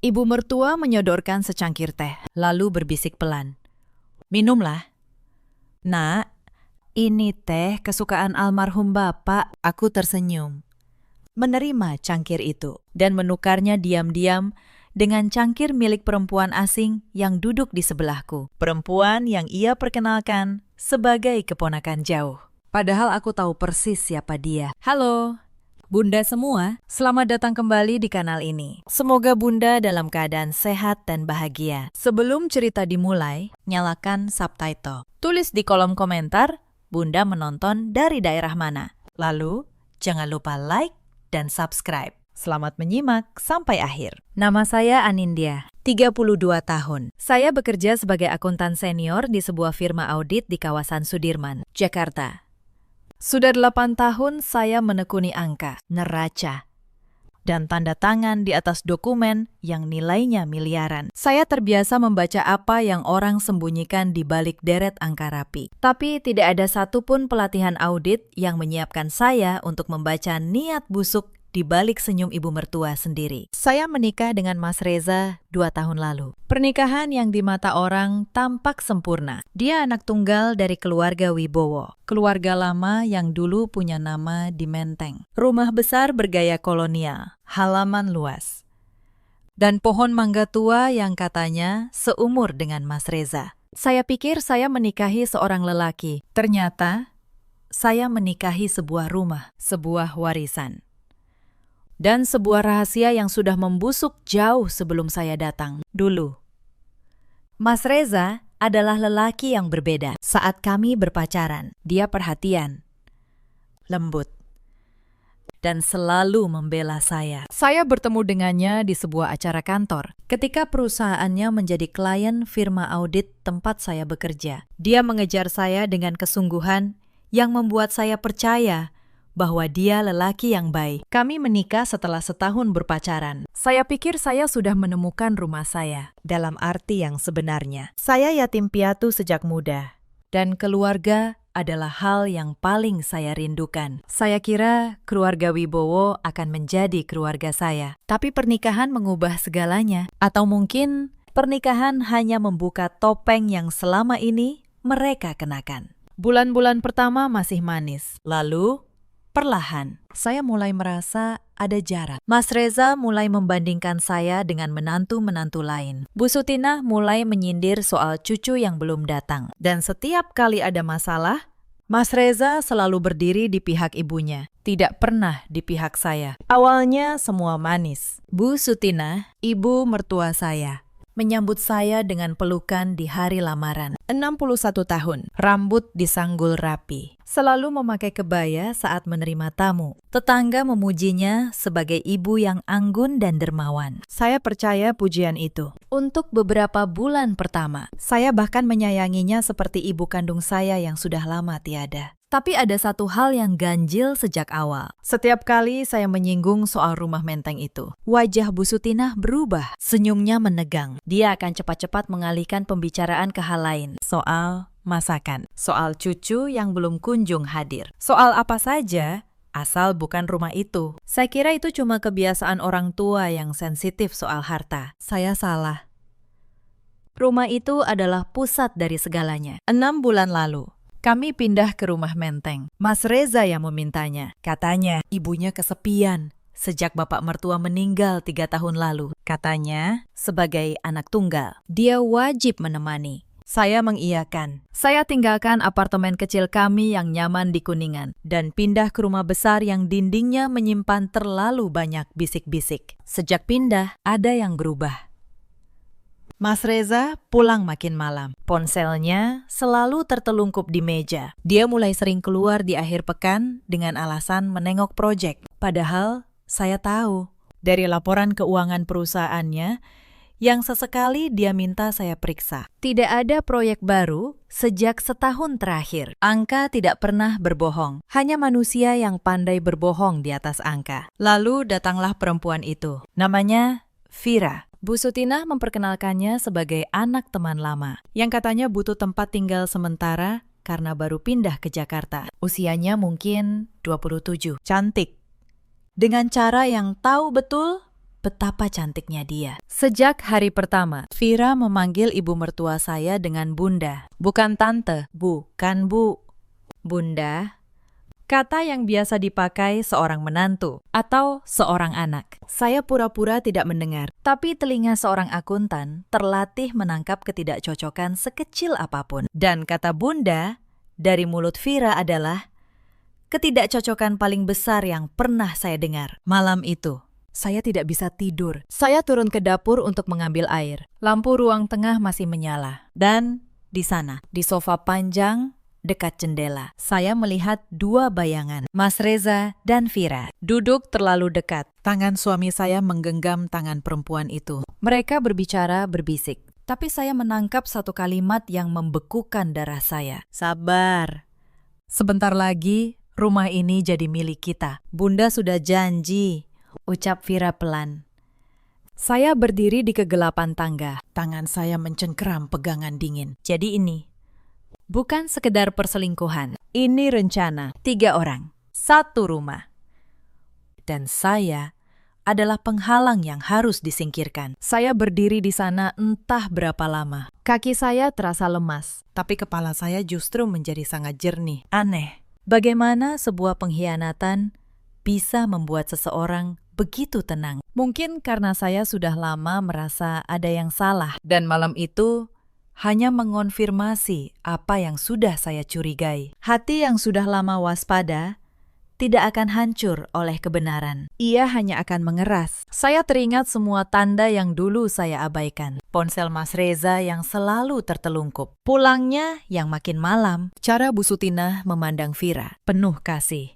Ibu mertua menyodorkan secangkir teh, lalu berbisik pelan. "Minumlah." "Nak, ini teh kesukaan almarhum bapak." Aku tersenyum, menerima cangkir itu, dan menukarnya diam-diam dengan cangkir milik perempuan asing yang duduk di sebelahku. Perempuan yang ia perkenalkan sebagai keponakan jauh. Padahal aku tahu persis siapa dia. "Halo, Bunda semua, selamat datang kembali di kanal ini. Semoga Bunda dalam keadaan sehat dan bahagia." Sebelum cerita dimulai, nyalakan subtitle. Tulis di kolom komentar, Bunda menonton dari daerah mana. Lalu, jangan lupa like dan subscribe. Selamat menyimak sampai akhir. Nama saya Anindya, 32 tahun. Saya bekerja sebagai akuntan senior di sebuah firma audit di kawasan Sudirman, Jakarta. Sudah 8 tahun saya menekuni angka, neraca, dan tanda tangan di atas dokumen yang nilainya miliaran. Saya terbiasa membaca apa yang orang sembunyikan di balik deret angka rapi. Tapi tidak ada satupun pelatihan audit yang menyiapkan saya untuk membaca niat busuk di balik senyum ibu mertua sendiri. Saya menikah dengan Mas Reza 2 tahun lalu. Pernikahan yang di mata orang tampak sempurna. Dia anak tunggal dari keluarga Wibowo. Keluarga lama yang dulu punya nama di Menteng. Rumah besar bergaya kolonial, halaman luas, dan pohon mangga tua yang katanya seumur dengan Mas Reza. Saya pikir saya menikahi seorang lelaki. Ternyata saya menikahi sebuah rumah, sebuah warisan, dan sebuah rahasia yang sudah membusuk jauh sebelum saya datang. Dulu, Mas Reza adalah lelaki yang berbeda. Saat kami berpacaran, dia perhatian, lembut, dan selalu membela saya. Saya bertemu dengannya di sebuah acara kantor, ketika perusahaannya menjadi klien firma audit tempat saya bekerja. Dia mengejar saya dengan kesungguhan yang membuat saya percaya bahwa dia lelaki yang baik. Kami menikah setelah setahun berpacaran. Saya pikir saya sudah menemukan rumah saya, dalam arti yang sebenarnya. Saya yatim piatu sejak muda, dan keluarga adalah hal yang paling saya rindukan. Saya kira keluarga Wibowo akan menjadi keluarga saya. Tapi pernikahan mengubah segalanya. Atau mungkin pernikahan hanya membuka topeng yang selama ini mereka kenakan. Bulan-bulan pertama masih manis. Lalu perlahan, saya mulai merasa ada jarak. Mas Reza mulai membandingkan saya dengan menantu-menantu lain. Bu Sutinah mulai menyindir soal cucu yang belum datang. Dan setiap kali ada masalah, Mas Reza selalu berdiri di pihak ibunya, tidak pernah di pihak saya. Awalnya semua manis. Bu Sutinah, ibu mertua saya, menyambut saya dengan pelukan di hari lamaran. 61 tahun, rambut disanggul rapi, selalu memakai kebaya saat menerima tamu. Tetangga memujinya sebagai ibu yang anggun dan dermawan. Saya percaya pujian itu. Untuk beberapa bulan pertama, saya bahkan menyayanginya seperti ibu kandung saya yang sudah lama tiada. Tapi ada satu hal yang ganjil sejak awal. Setiap kali saya menyinggung soal rumah menteng itu, wajah Bu Sutinah berubah, senyumnya menegang. Dia akan cepat-cepat mengalihkan pembicaraan ke hal lain. Soal masakan, soal cucu yang belum kunjung hadir, soal apa saja, asal bukan rumah itu. Saya kira itu cuma kebiasaan orang tua yang sensitif soal harta. Saya salah. Rumah itu adalah pusat dari segalanya. 6 bulan lalu, kami pindah ke rumah menteng. Mas Reza yang memintanya. Katanya, ibunya kesepian sejak bapak mertua meninggal 3 tahun lalu. Katanya, sebagai anak tunggal, dia wajib menemani. Saya mengiyakan. Saya tinggalkan apartemen kecil kami yang nyaman di Kuningan dan pindah ke rumah besar yang dindingnya menyimpan terlalu banyak bisik-bisik. Sejak pindah, ada yang berubah. Mas Reza pulang makin malam. Ponselnya selalu tertelungkup di meja. Dia mulai sering keluar di akhir pekan dengan alasan menengok proyek. Padahal saya tahu dari laporan keuangan perusahaannya yang sesekali dia minta saya periksa. Tidak ada proyek baru sejak setahun terakhir. Angka tidak pernah berbohong. Hanya manusia yang pandai berbohong di atas angka. Lalu datanglah perempuan itu. Namanya Vira. Bu Sutinah memperkenalkannya sebagai anak teman lama, yang katanya butuh tempat tinggal sementara karena baru pindah ke Jakarta. Usianya mungkin 27. Cantik. Dengan cara yang tahu betul betapa cantiknya dia. Sejak hari pertama, Vira memanggil ibu mertua saya dengan Bunda. Bukan Tante, bukan Bu. Bunda, kata yang biasa dipakai seorang menantu atau seorang anak. Saya pura-pura tidak mendengar, tapi telinga seorang akuntan terlatih menangkap ketidakcocokan sekecil apapun. Dan kata Bunda dari mulut Vira adalah ketidakcocokan paling besar yang pernah saya dengar. Malam itu, saya tidak bisa tidur. Saya turun ke dapur untuk mengambil air. Lampu ruang tengah masih menyala. Dan di sana, di sofa panjang dekat jendela, saya melihat dua bayangan, Mas Reza dan Vira, duduk terlalu dekat. Tangan suami saya menggenggam tangan perempuan itu. Mereka berbicara berbisik, tapi saya menangkap satu kalimat yang membekukan darah saya. Sabar. Sebentar lagi, rumah ini jadi milik kita. Bunda sudah janji, ucap Vira pelan. Saya berdiri di kegelapan tangga. Tangan saya mencengkeram pegangan dingin. Jadi ini bukan sekedar perselingkuhan. Ini rencana 3 orang, 1 rumah. Dan saya adalah penghalang yang harus disingkirkan. Saya berdiri di sana entah berapa lama. Kaki saya terasa lemas, tapi kepala saya justru menjadi sangat jernih. Aneh, bagaimana sebuah pengkhianatan bisa membuat seseorang begitu tenang. Mungkin karena saya sudah lama merasa ada yang salah, dan malam itu hanya mengonfirmasi apa yang sudah saya curigai. Hati yang sudah lama waspada tidak akan hancur oleh kebenaran. Ia hanya akan mengeras. Saya teringat semua tanda yang dulu saya abaikan. Ponsel Mas Reza yang selalu tertelungkup. Pulangnya yang makin malam. Cara Bu Sutinah memandang Vira, penuh kasih.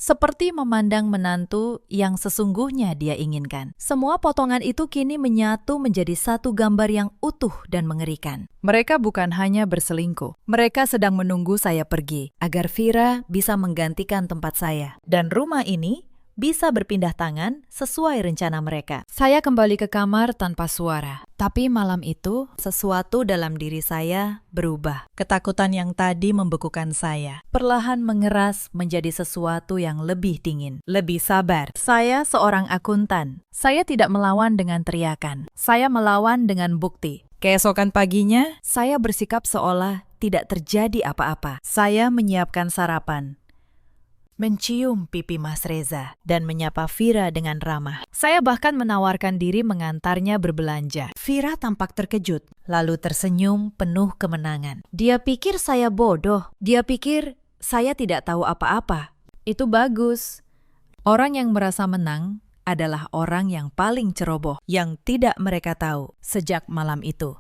Seperti memandang menantu yang sesungguhnya dia inginkan. Semua potongan itu kini menyatu menjadi satu gambar yang utuh dan mengerikan. Mereka bukan hanya berselingkuh. Mereka sedang menunggu saya pergi, agar Vira bisa menggantikan tempat saya. Dan rumah ini bisa berpindah tangan sesuai rencana mereka. Saya kembali ke kamar tanpa suara. Tapi malam itu, sesuatu dalam diri saya berubah. Ketakutan yang tadi membekukan saya perlahan mengeras menjadi sesuatu yang lebih dingin, lebih sabar. Saya seorang akuntan. Saya tidak melawan dengan teriakan. Saya melawan dengan bukti. Keesokan paginya, saya bersikap seolah tidak terjadi apa-apa. Saya menyiapkan sarapan, mencium pipi Mas Reza, dan menyapa Vira dengan ramah. Saya bahkan menawarkan diri mengantarnya berbelanja. Vira tampak terkejut, lalu tersenyum penuh kemenangan. Dia pikir saya bodoh. Dia pikir saya tidak tahu apa-apa. Itu bagus. Orang yang merasa menang adalah orang yang paling ceroboh, yang tidak mereka tahu. Sejak malam itu,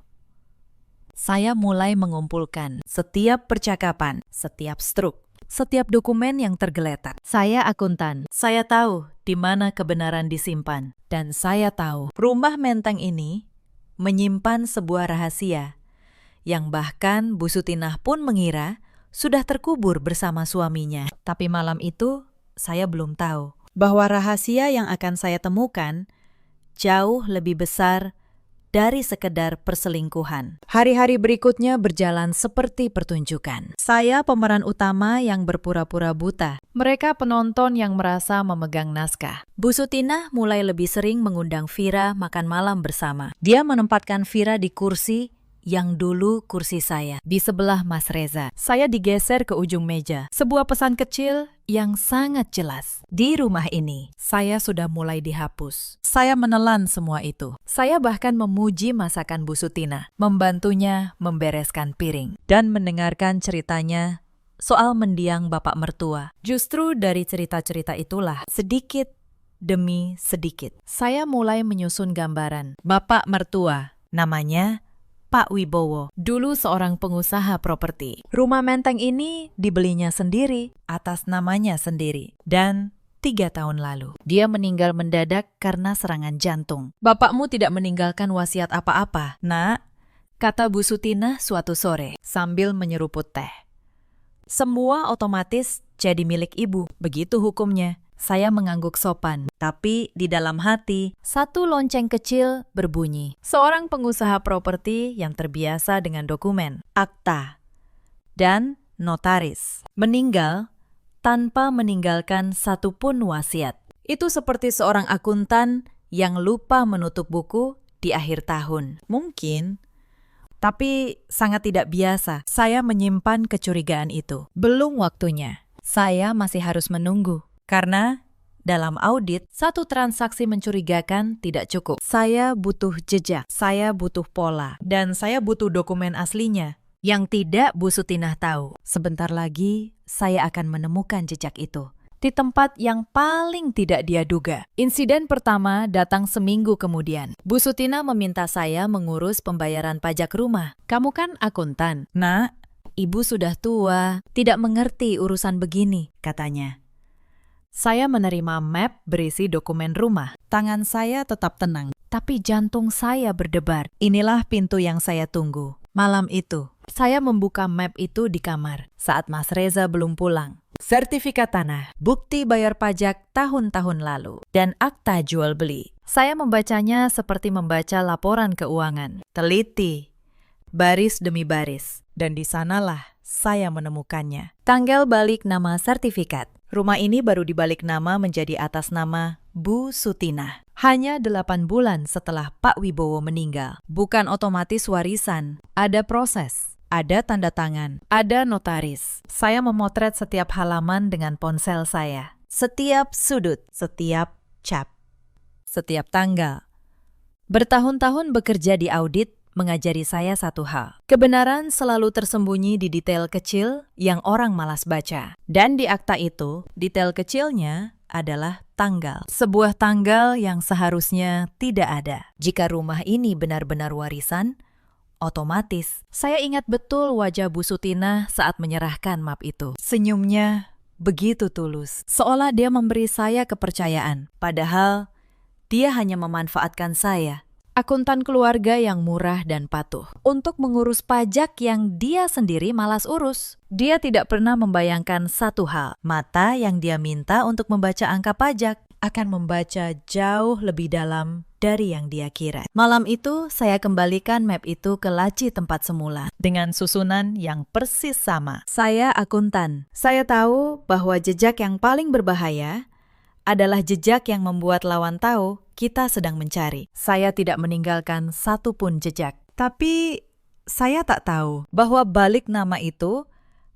saya mulai mengumpulkan setiap percakapan, setiap struk, setiap dokumen yang tergeletak. Saya akuntan. Saya tahu di mana kebenaran disimpan. Dan saya tahu rumah menteng ini menyimpan sebuah rahasia yang bahkan Bu Sutinah pun mengira sudah terkubur bersama suaminya. Tapi malam itu saya belum tahu bahwa rahasia yang akan saya temukan jauh lebih besar dari sekedar perselingkuhan. Hari-hari berikutnya berjalan seperti pertunjukan. Saya pemeran utama yang berpura-pura buta. Mereka penonton yang merasa memegang naskah. Bu Sutinah mulai lebih sering mengundang Vira makan malam bersama. Dia menempatkan Vira di kursi yang dulu kursi saya, di sebelah Mas Reza. Saya digeser ke ujung meja. Sebuah pesan kecil yang sangat jelas. Di rumah ini, saya sudah mulai dihapus. Saya menelan semua itu. Saya bahkan memuji masakan Bu Sutinah, membantunya membereskan piring, dan mendengarkan ceritanya soal mendiang bapak mertua. Justru dari cerita-cerita itulah, sedikit demi sedikit, saya mulai menyusun gambaran. Bapak mertua, namanya Pak Wibowo, dulu seorang pengusaha properti. Rumah menteng ini dibelinya sendiri, atas namanya sendiri. Dan 3 tahun lalu, dia meninggal mendadak karena serangan jantung. Bapakmu tidak meninggalkan wasiat apa-apa, Nak, kata Bu Sutinah suatu sore sambil menyeruput teh. Semua otomatis jadi milik ibu, begitu hukumnya. Saya mengangguk sopan, tapi di dalam hati, satu lonceng kecil berbunyi. Seorang pengusaha properti yang terbiasa dengan dokumen, akta, dan notaris meninggal tanpa meninggalkan satupun wasiat. Itu seperti seorang akuntan yang lupa menutup buku di akhir tahun. Mungkin, tapi sangat tidak biasa. Saya menyimpan kecurigaan itu. Belum waktunya. Saya masih harus menunggu. Karena dalam audit, satu transaksi mencurigakan tidak cukup. Saya butuh jejak, saya butuh pola, dan saya butuh dokumen aslinya. Yang tidak Bu Sutinah tahu. Sebentar lagi, saya akan menemukan jejak itu di tempat yang paling tidak dia duga. Insiden pertama datang seminggu kemudian. Bu Sutinah meminta saya mengurus pembayaran pajak rumah. Kamu kan akuntan. Nak, ibu sudah tua, tidak mengerti urusan begini, katanya. Saya menerima map berisi dokumen rumah. Tangan saya tetap tenang, tapi jantung saya berdebar. Inilah pintu yang saya tunggu. Malam itu, saya membuka map itu di kamar saat Mas Reza belum pulang. Sertifikat tanah, bukti bayar pajak tahun-tahun lalu, dan akta jual beli. Saya membacanya seperti membaca laporan keuangan. Teliti, baris demi baris. Dan di sanalah saya menemukannya. Tanggal balik nama sertifikat. Rumah ini baru dibalik nama menjadi atas nama Bu Sutinah. Hanya 8 bulan setelah Pak Wibowo meninggal. Bukan otomatis warisan, ada proses. Ada tanda tangan, ada notaris. Saya memotret setiap halaman dengan ponsel saya. Setiap sudut, setiap cap, setiap tanggal. Bertahun-tahun bekerja di audit mengajari saya satu hal. Kebenaran selalu tersembunyi di detail kecil yang orang malas baca. Dan di akta itu, detail kecilnya adalah tanggal. Sebuah tanggal yang seharusnya tidak ada. Jika rumah ini benar-benar warisan, otomatis, saya ingat betul wajah Bu Sutinah saat menyerahkan map itu. Senyumnya begitu tulus, seolah dia memberi saya kepercayaan. Padahal, dia hanya memanfaatkan saya, akuntan keluarga yang murah dan patuh, untuk mengurus pajak yang dia sendiri malas urus. Dia tidak pernah membayangkan satu hal, mata yang dia minta untuk membaca angka pajak akan membaca jauh lebih dalam dari yang dia kira. Malam itu, saya kembalikan map itu ke laci tempat semula, dengan susunan yang persis sama. Saya akuntan. Saya tahu bahwa jejak yang paling berbahaya adalah jejak yang membuat lawan tahu kita sedang mencari. Saya tidak meninggalkan satu pun jejak. Tapi, saya tak tahu bahwa balik nama itu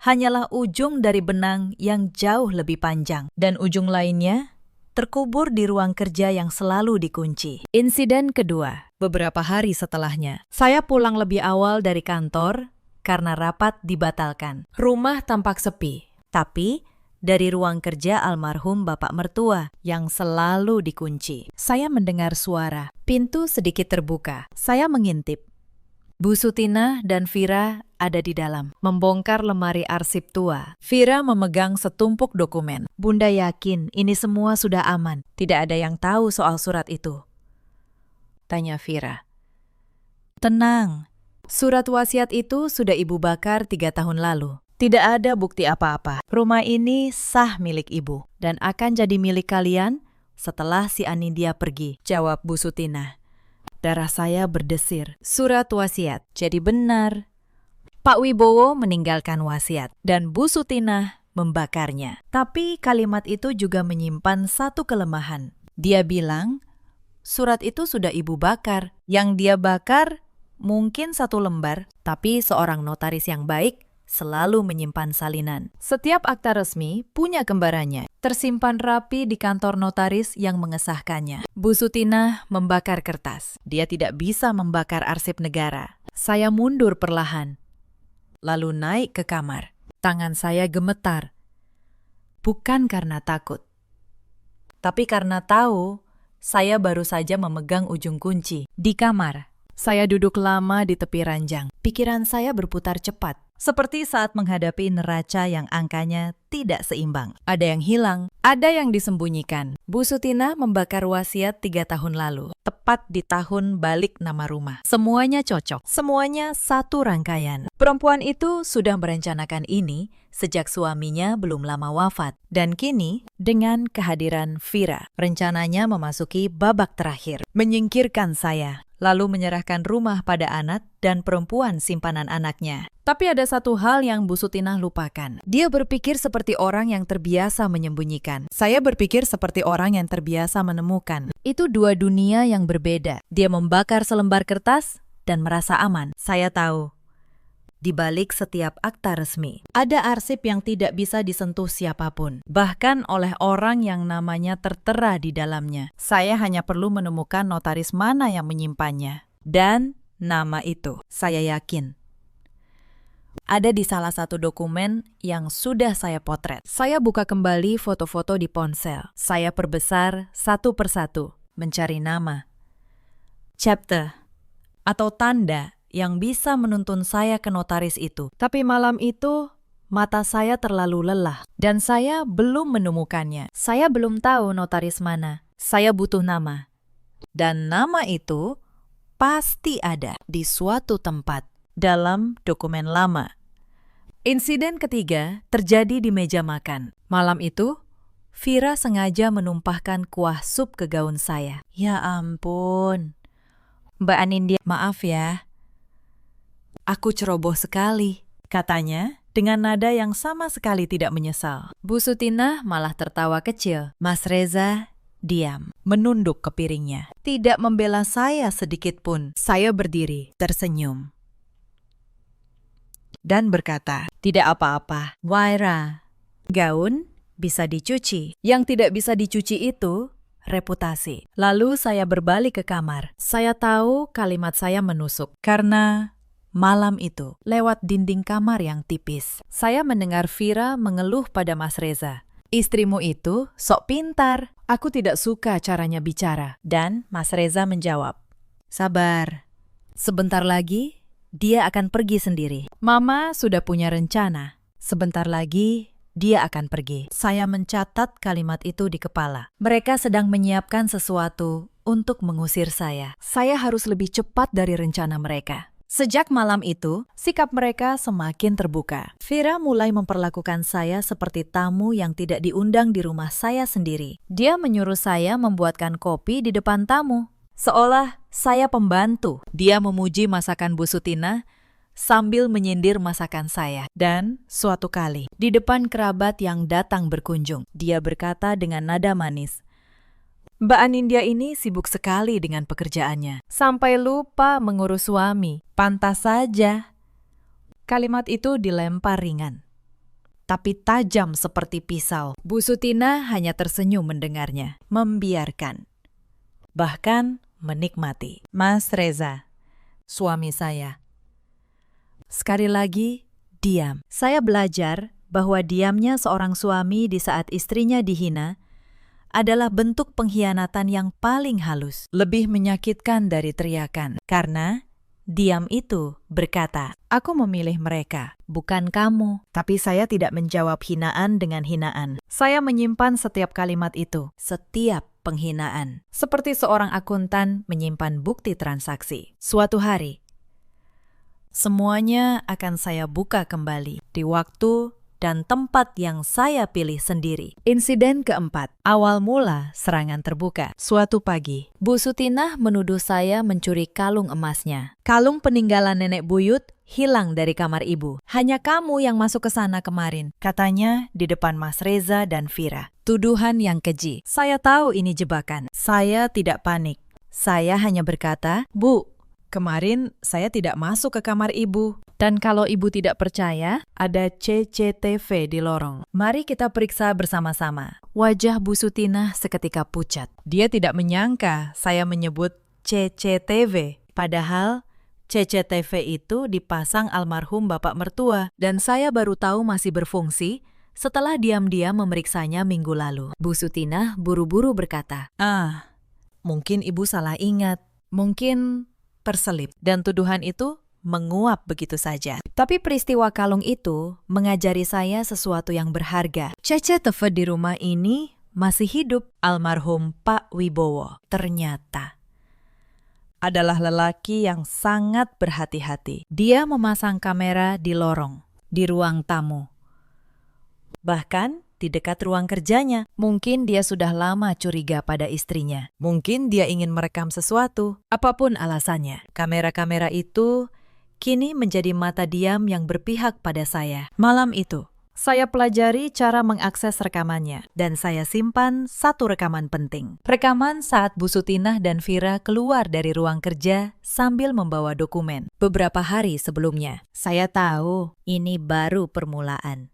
hanyalah ujung dari benang yang jauh lebih panjang. Dan ujung lainnya terkubur di ruang kerja yang selalu dikunci. Insiden kedua, beberapa hari setelahnya. Saya pulang lebih awal dari kantor karena rapat dibatalkan. Rumah tampak sepi, tapi dari ruang kerja almarhum bapak mertua yang selalu dikunci. Saya mendengar suara, pintu sedikit terbuka. Saya mengintip. Bu Sutinah dan Vira ada di dalam, membongkar lemari arsip tua. Vira memegang setumpuk dokumen. Bunda yakin ini semua sudah aman. Tidak ada yang tahu soal surat itu, tanya Vira. Tenang, surat wasiat itu sudah Ibu bakar 3 tahun lalu. Tidak ada bukti apa-apa. Rumah ini sah milik Ibu dan akan jadi milik kalian setelah si Anindya pergi, jawab Bu Sutinah. Darah saya berdesir. Surat wasiat jadi benar. Pak Wibowo meninggalkan wasiat dan Bu Sutinah membakarnya. Tapi kalimat itu juga menyimpan satu kelemahan. Dia bilang, surat itu sudah Ibu bakar. Yang dia bakar mungkin 1 lembar, tapi seorang notaris yang baik selalu menyimpan salinan. Setiap akta resmi punya gambarannya, tersimpan rapi di kantor notaris yang mengesahkannya. Bu Sutinah membakar kertas. Dia tidak bisa membakar arsip negara. Saya mundur perlahan, lalu naik ke kamar. Tangan saya gemetar. Bukan karena takut, tapi karena tahu saya baru saja memegang ujung kunci. Di kamar, saya duduk lama di tepi ranjang. Pikiran saya berputar cepat, seperti saat menghadapi neraca yang angkanya tidak seimbang. Ada yang hilang, ada yang disembunyikan. Bu Sutinah membakar wasiat 3 tahun lalu, tepat di tahun balik nama rumah. Semuanya cocok, semuanya satu rangkaian. Perempuan itu sudah merencanakan ini sejak suaminya belum lama wafat. Dan kini, dengan kehadiran Vira, rencananya memasuki babak terakhir, menyingkirkan saya. lalu menyerahkan rumah pada anak dan perempuan simpanan anaknya. Tapi ada satu hal yang Bu Sutinah lupakan. Dia berpikir seperti orang yang terbiasa menyembunyikan. Saya berpikir seperti orang yang terbiasa menemukan. Itu dua dunia yang berbeda. Dia membakar selembar kertas dan merasa aman. Saya tahu. Di balik setiap akta resmi, ada arsip yang tidak bisa disentuh siapapun, bahkan oleh orang yang namanya tertera di dalamnya. Saya hanya perlu menemukan notaris mana yang menyimpannya. Dan nama itu, saya yakin, ada di salah satu dokumen yang sudah saya potret. Saya buka kembali foto-foto di ponsel. Saya perbesar satu persatu, mencari nama, chapter, atau tanda yang bisa menuntun saya ke notaris itu. Tapi malam itu, mata saya terlalu lelah, dan saya belum menemukannya. Saya belum tahu notaris mana. Saya butuh nama. Dan nama itu pasti ada di suatu tempat dalam dokumen lama. Insiden ketiga terjadi di meja makan. Malam itu, Vira sengaja menumpahkan kuah sup ke gaun saya. Ya ampun. Mbak Anindya, maaf ya. Aku ceroboh sekali, katanya dengan nada yang sama sekali tidak menyesal. Bu Sutinah malah tertawa kecil. Mas Reza diam, menunduk ke piringnya. Tidak membela saya sedikit pun. Saya berdiri, tersenyum, dan berkata, tidak apa-apa, Waira. Gaun bisa dicuci. Yang tidak bisa dicuci itu reputasi. Lalu saya berbalik ke kamar. Saya tahu kalimat saya menusuk. Karena malam itu, lewat dinding kamar yang tipis, saya mendengar Vira mengeluh pada Mas Reza. Istrimu itu sok pintar. Aku tidak suka caranya bicara. Dan Mas Reza menjawab, sabar. Sebentar lagi, dia akan pergi sendiri. Mama sudah punya rencana. Sebentar lagi, dia akan pergi. Saya mencatat kalimat itu di kepala. Mereka sedang menyiapkan sesuatu untuk mengusir saya. Saya harus lebih cepat dari rencana mereka. Sejak malam itu, sikap mereka semakin terbuka. Vira mulai memperlakukan saya seperti tamu yang tidak diundang di rumah saya sendiri. Dia menyuruh saya membuatkan kopi di depan tamu, seolah saya pembantu. Dia memuji masakan Bu Sutinah sambil menyindir masakan saya. Dan suatu kali, di depan kerabat yang datang berkunjung, dia berkata dengan nada manis, Mbak Anindya ini sibuk sekali dengan pekerjaannya, sampai lupa mengurus suami. Pantas saja. Kalimat itu dilempar ringan, tapi tajam seperti pisau. Bu Sutinah hanya tersenyum mendengarnya, membiarkan, bahkan menikmati. Mas Reza, suami saya, sekali lagi diam. Saya belajar bahwa diamnya seorang suami di saat istrinya dihina adalah bentuk pengkhianatan yang paling halus, lebih menyakitkan dari teriakan. Karena diam itu berkata, aku memilih mereka, bukan kamu. Tapi saya tidak menjawab hinaan dengan hinaan. Saya menyimpan setiap kalimat itu, setiap penghinaan. Seperti seorang akuntan menyimpan bukti transaksi. Suatu hari, semuanya akan saya buka kembali di waktu dan tempat yang saya pilih sendiri. Insiden keempat, awal mula serangan terbuka. Suatu pagi, Bu Sutinah menuduh saya mencuri kalung emasnya. Kalung peninggalan nenek buyut hilang dari kamar ibu. Hanya kamu yang masuk ke sana kemarin, katanya di depan Mas Reza dan Vira. Tuduhan yang keji. Saya tahu ini jebakan. Saya tidak panik. Saya hanya berkata, Bu, kemarin saya tidak masuk ke kamar ibu. Dan kalau ibu tidak percaya, ada CCTV di lorong. Mari kita periksa bersama-sama. Wajah Bu Sutinah seketika pucat. Dia tidak menyangka saya menyebut CCTV. Padahal CCTV itu dipasang almarhum bapak mertua. Dan saya baru tahu masih berfungsi setelah diam-diam memeriksanya minggu lalu. Bu Sutinah buru-buru berkata, mungkin ibu salah ingat. Mungkin terselip. Dan tuduhan itu menguap begitu saja. Tapi peristiwa kalung itu mengajari saya sesuatu yang berharga. CCTV di rumah ini masih hidup. Almarhum Pak Wibowo ternyata adalah lelaki yang sangat berhati-hati. Dia memasang kamera di lorong, di ruang tamu. Bahkan di dekat ruang kerjanya. Mungkin dia sudah lama curiga pada istrinya. Mungkin dia ingin merekam sesuatu. Apapun alasannya, kamera-kamera itu kini menjadi mata diam yang berpihak pada saya. Malam itu, saya pelajari cara mengakses rekamannya, dan saya simpan satu rekaman penting. Rekaman saat Bu Sutinah dan Vira keluar dari ruang kerja sambil membawa dokumen. Beberapa hari sebelumnya, saya tahu ini baru permulaan.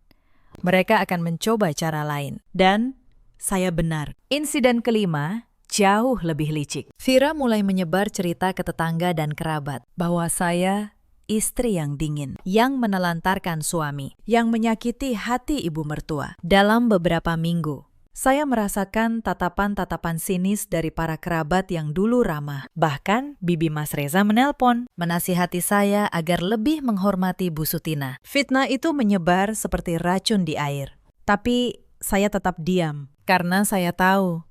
Mereka akan mencoba cara lain. Dan saya benar. Insiden kelima jauh lebih licik. Vira mulai menyebar cerita ke tetangga dan kerabat bahwa saya istri yang dingin, yang menelantarkan suami, yang menyakiti hati ibu mertua. Dalam beberapa minggu, saya merasakan tatapan-tatapan sinis dari para kerabat yang dulu ramah. Bahkan, Bibi Mas Reza menelpon, menasihati saya agar lebih menghormati Bu Sutinah. Fitnah itu menyebar seperti racun di air. Tapi, saya tetap diam, karena saya tahu,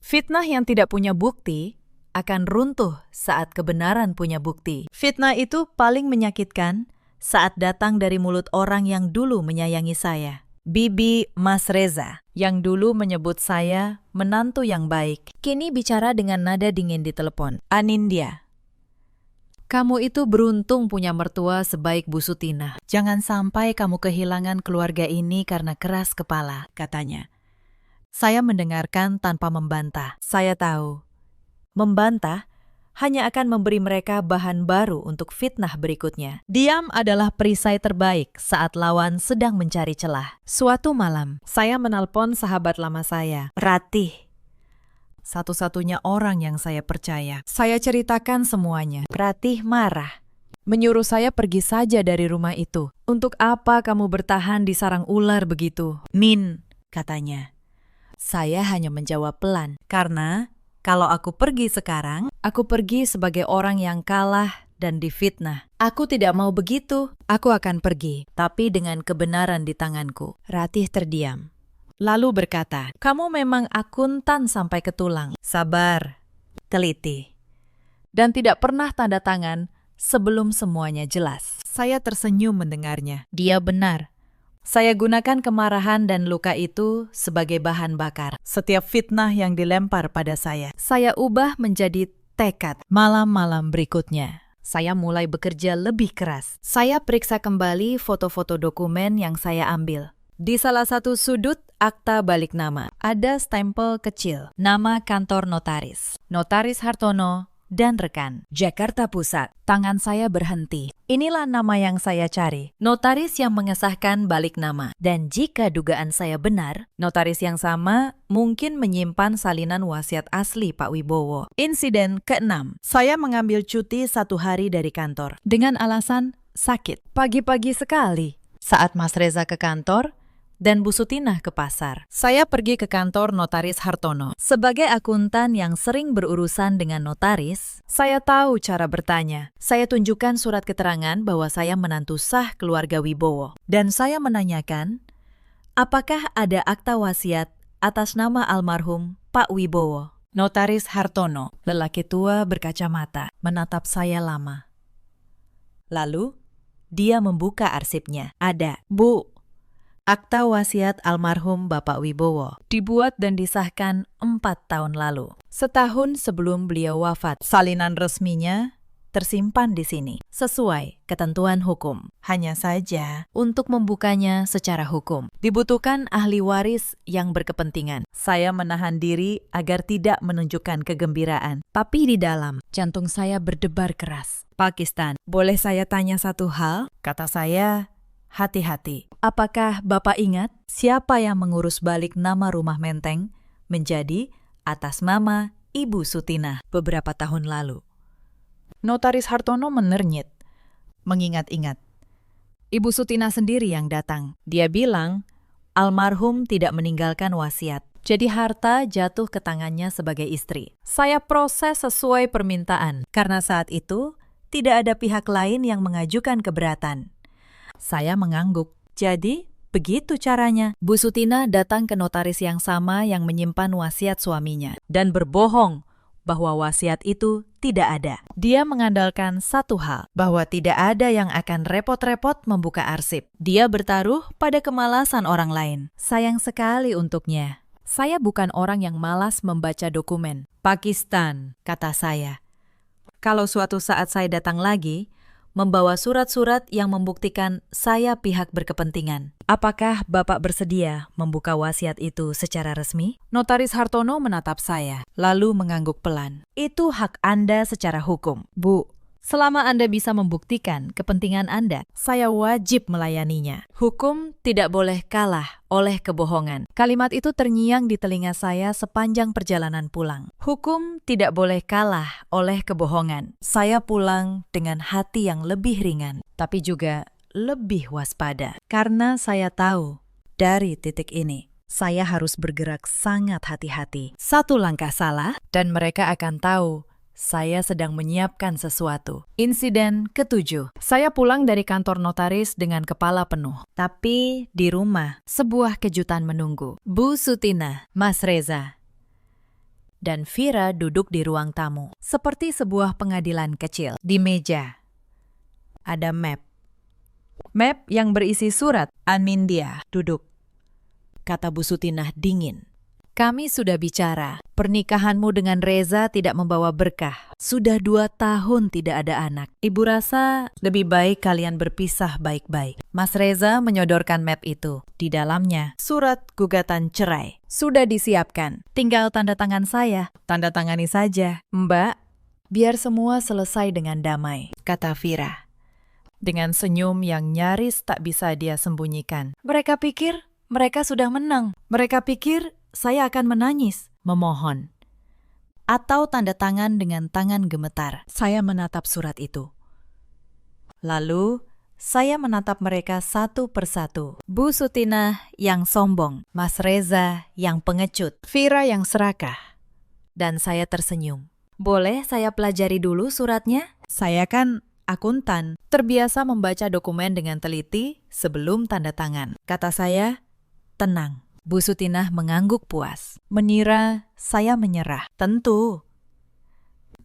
fitnah yang tidak punya bukti akan runtuh saat kebenaran punya bukti. Fitnah itu paling menyakitkan saat datang dari mulut orang yang dulu menyayangi saya. Bibi Mas Reza, yang dulu menyebut saya menantu yang baik, kini bicara dengan nada dingin di telepon. Anindya, kamu itu beruntung punya mertua sebaik Bu Sutinah. Jangan sampai kamu kehilangan keluarga ini karena keras kepala, katanya. Saya mendengarkan tanpa membantah. Saya tahu, membantah hanya akan memberi mereka bahan baru untuk fitnah berikutnya. Diam adalah perisai terbaik saat lawan sedang mencari celah. Suatu malam, saya menelpon sahabat lama saya, Ratih. Satu-satunya orang yang saya percaya. Saya ceritakan semuanya. Ratih marah, menyuruh saya pergi saja dari rumah itu. Untuk apa kamu bertahan di sarang ular begitu? Min, katanya. Saya hanya menjawab pelan, karena kalau aku pergi sekarang, aku pergi sebagai orang yang kalah dan difitnah. Aku tidak mau begitu. Aku akan pergi, tapi dengan kebenaran di tanganku. Ratih terdiam. Lalu berkata, kamu memang akuntan sampai ke tulang. Sabar, teliti. Dan tidak pernah tanda tangan sebelum semuanya jelas. Saya tersenyum mendengarnya. Dia benar. Saya gunakan kemarahan dan luka itu sebagai bahan bakar. Setiap fitnah yang dilempar pada saya ubah menjadi tekad. Malam-malam berikutnya, saya mulai bekerja lebih keras. Saya periksa kembali foto-foto dokumen yang saya ambil. Di salah satu sudut akta balik nama, ada stempel kecil, nama kantor notaris. Notaris Hartono dan rekan, Jakarta Pusat. Tangan saya berhenti. Inilah nama yang saya cari. Notaris yang mengesahkan balik nama. Dan jika dugaan saya benar, notaris yang sama mungkin menyimpan salinan wasiat asli Pak Wibowo. Insiden ke-6. Saya mengambil cuti 1 hari dari kantor. Dengan alasan sakit. Pagi-pagi sekali. Saat Mas Reza ke kantor, dan Bu Sutinah ke pasar. Saya pergi ke kantor Notaris Hartono. Sebagai akuntan yang sering berurusan dengan notaris, saya tahu cara bertanya. Saya tunjukkan surat keterangan bahwa saya menantu sah keluarga Wibowo. Dan saya menanyakan, apakah ada akta wasiat atas nama almarhum Pak Wibowo? Notaris Hartono, lelaki tua berkacamata, menatap saya lama. Lalu, dia membuka arsipnya. Ada, Bu, akta wasiat almarhum Bapak Wibowo dibuat dan disahkan 4 tahun lalu. Setahun sebelum beliau wafat. Salinan resminya tersimpan di sini, sesuai ketentuan hukum. Hanya saja, untuk membukanya secara hukum, dibutuhkan ahli waris yang berkepentingan. Saya menahan diri agar tidak menunjukkan kegembiraan. Tapi di dalam, jantung saya berdebar keras. Pakistan, boleh saya tanya satu hal? Kata saya, hati-hati. Apakah Bapak ingat siapa yang mengurus balik nama rumah Menteng menjadi atas nama Ibu Sutinah beberapa tahun lalu? Notaris Hartono menernyit, mengingat-ingat. Ibu Sutinah sendiri yang datang. Dia bilang, almarhum tidak meninggalkan wasiat. Jadi harta jatuh ke tangannya sebagai istri. Saya proses sesuai permintaan, karena saat itu tidak ada pihak lain yang mengajukan keberatan. Saya mengangguk. Jadi, begitu caranya. Bu Sutinah datang ke notaris yang sama yang menyimpan wasiat suaminya dan berbohong bahwa wasiat itu tidak ada. Dia mengandalkan satu hal, bahwa tidak ada yang akan repot-repot membuka arsip. Dia bertaruh pada kemalasan orang lain. Sayang sekali untuknya. Saya bukan orang yang malas membaca dokumen. Pakistan, kata saya. Kalau suatu saat saya datang lagi, membawa surat-surat yang membuktikan saya pihak berkepentingan. Apakah Bapak bersedia membuka wasiat itu secara resmi? Notaris Hartono menatap saya, lalu mengangguk pelan. Itu hak Anda secara hukum. Bu, selama Anda bisa membuktikan kepentingan Anda, saya wajib melayaninya. Hukum tidak boleh kalah oleh kebohongan. Kalimat itu terngiang di telinga saya sepanjang perjalanan pulang. Hukum tidak boleh kalah oleh kebohongan. Saya pulang dengan hati yang lebih ringan, tapi juga lebih waspada. Karena saya tahu, dari titik ini, saya harus bergerak sangat hati-hati. Satu langkah salah, dan mereka akan tahu saya sedang menyiapkan sesuatu. Insiden ke-7. Saya pulang dari kantor notaris dengan kepala penuh. Tapi di rumah, sebuah kejutan menunggu. Bu Sutina, Mas Reza, dan Vira duduk di ruang tamu. Seperti sebuah pengadilan kecil. Di meja ada map. Map yang berisi surat. Anindya, duduk, kata Bu Sutinah dingin. Kami sudah bicara. Pernikahanmu dengan Reza tidak membawa berkah. Sudah 2 tahun tidak ada anak. Ibu rasa lebih baik kalian berpisah baik-baik. Mas Reza menyodorkan map itu. Di dalamnya, surat gugatan cerai. Sudah disiapkan. Tinggal tanda tangan saya. Tanda tangani saja. Mbak, biar semua selesai dengan damai, kata Vira. Dengan senyum yang nyaris tak bisa dia sembunyikan. Mereka pikir mereka sudah menang. Mereka pikir saya akan menangis, memohon. Atau tanda tangan dengan tangan gemetar. Saya menatap surat itu. Lalu, saya menatap mereka satu persatu. Bu Sutinah yang sombong, Mas Reza yang pengecut, Vira yang serakah. Dan saya tersenyum. Boleh saya pelajari dulu suratnya? Saya kan akuntan, terbiasa membaca dokumen dengan teliti sebelum tanda tangan. Kata saya, tenang. Bu Sutinah mengangguk puas, mengira saya menyerah. Tentu.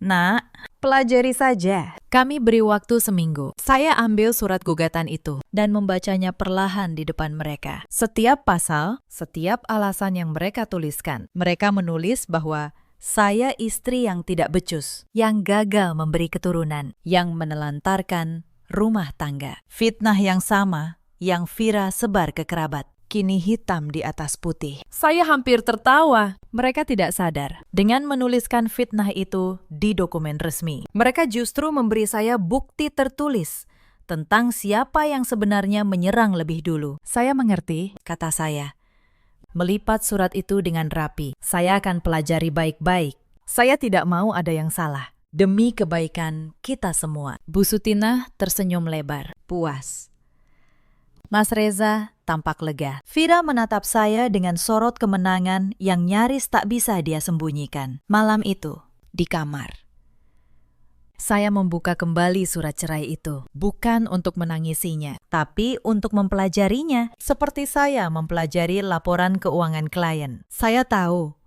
Nak, pelajari saja. Kami beri waktu seminggu. Saya ambil surat gugatan itu dan membacanya perlahan di depan mereka. Setiap pasal, setiap alasan yang mereka tuliskan, mereka menulis bahwa saya istri yang tidak becus, yang gagal memberi keturunan, yang menelantarkan rumah tangga. Fitnah yang sama yang Vira sebar ke kerabat. Kini hitam di atas putih. Saya hampir tertawa. Mereka tidak sadar. Dengan menuliskan fitnah itu di dokumen resmi, mereka justru memberi saya bukti tertulis tentang siapa yang sebenarnya menyerang lebih dulu. Saya mengerti, kata saya. Melipat surat itu dengan rapi. Saya akan pelajari baik-baik. Saya tidak mau ada yang salah. Demi kebaikan kita semua. Bu Sutinah tersenyum lebar, puas. Mas Reza tampak lega. Vira menatap saya dengan sorot kemenangan yang nyaris tak bisa dia sembunyikan. Malam itu, di kamar, saya membuka kembali surat cerai itu. Bukan untuk menangisinya, tapi untuk mempelajarinya. Seperti saya mempelajari laporan keuangan klien. Saya tahu,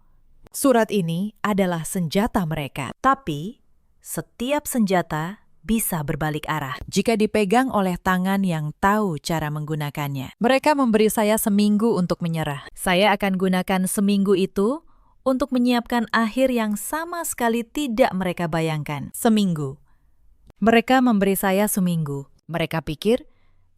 surat ini adalah senjata mereka. Tapi, setiap senjata bisa berbalik arah jika dipegang oleh tangan yang tahu cara menggunakannya. Mereka memberi saya seminggu untuk menyerah. Saya akan gunakan seminggu itu untuk menyiapkan akhir yang sama sekali tidak mereka bayangkan. Seminggu. Mereka memberi saya seminggu. Mereka pikir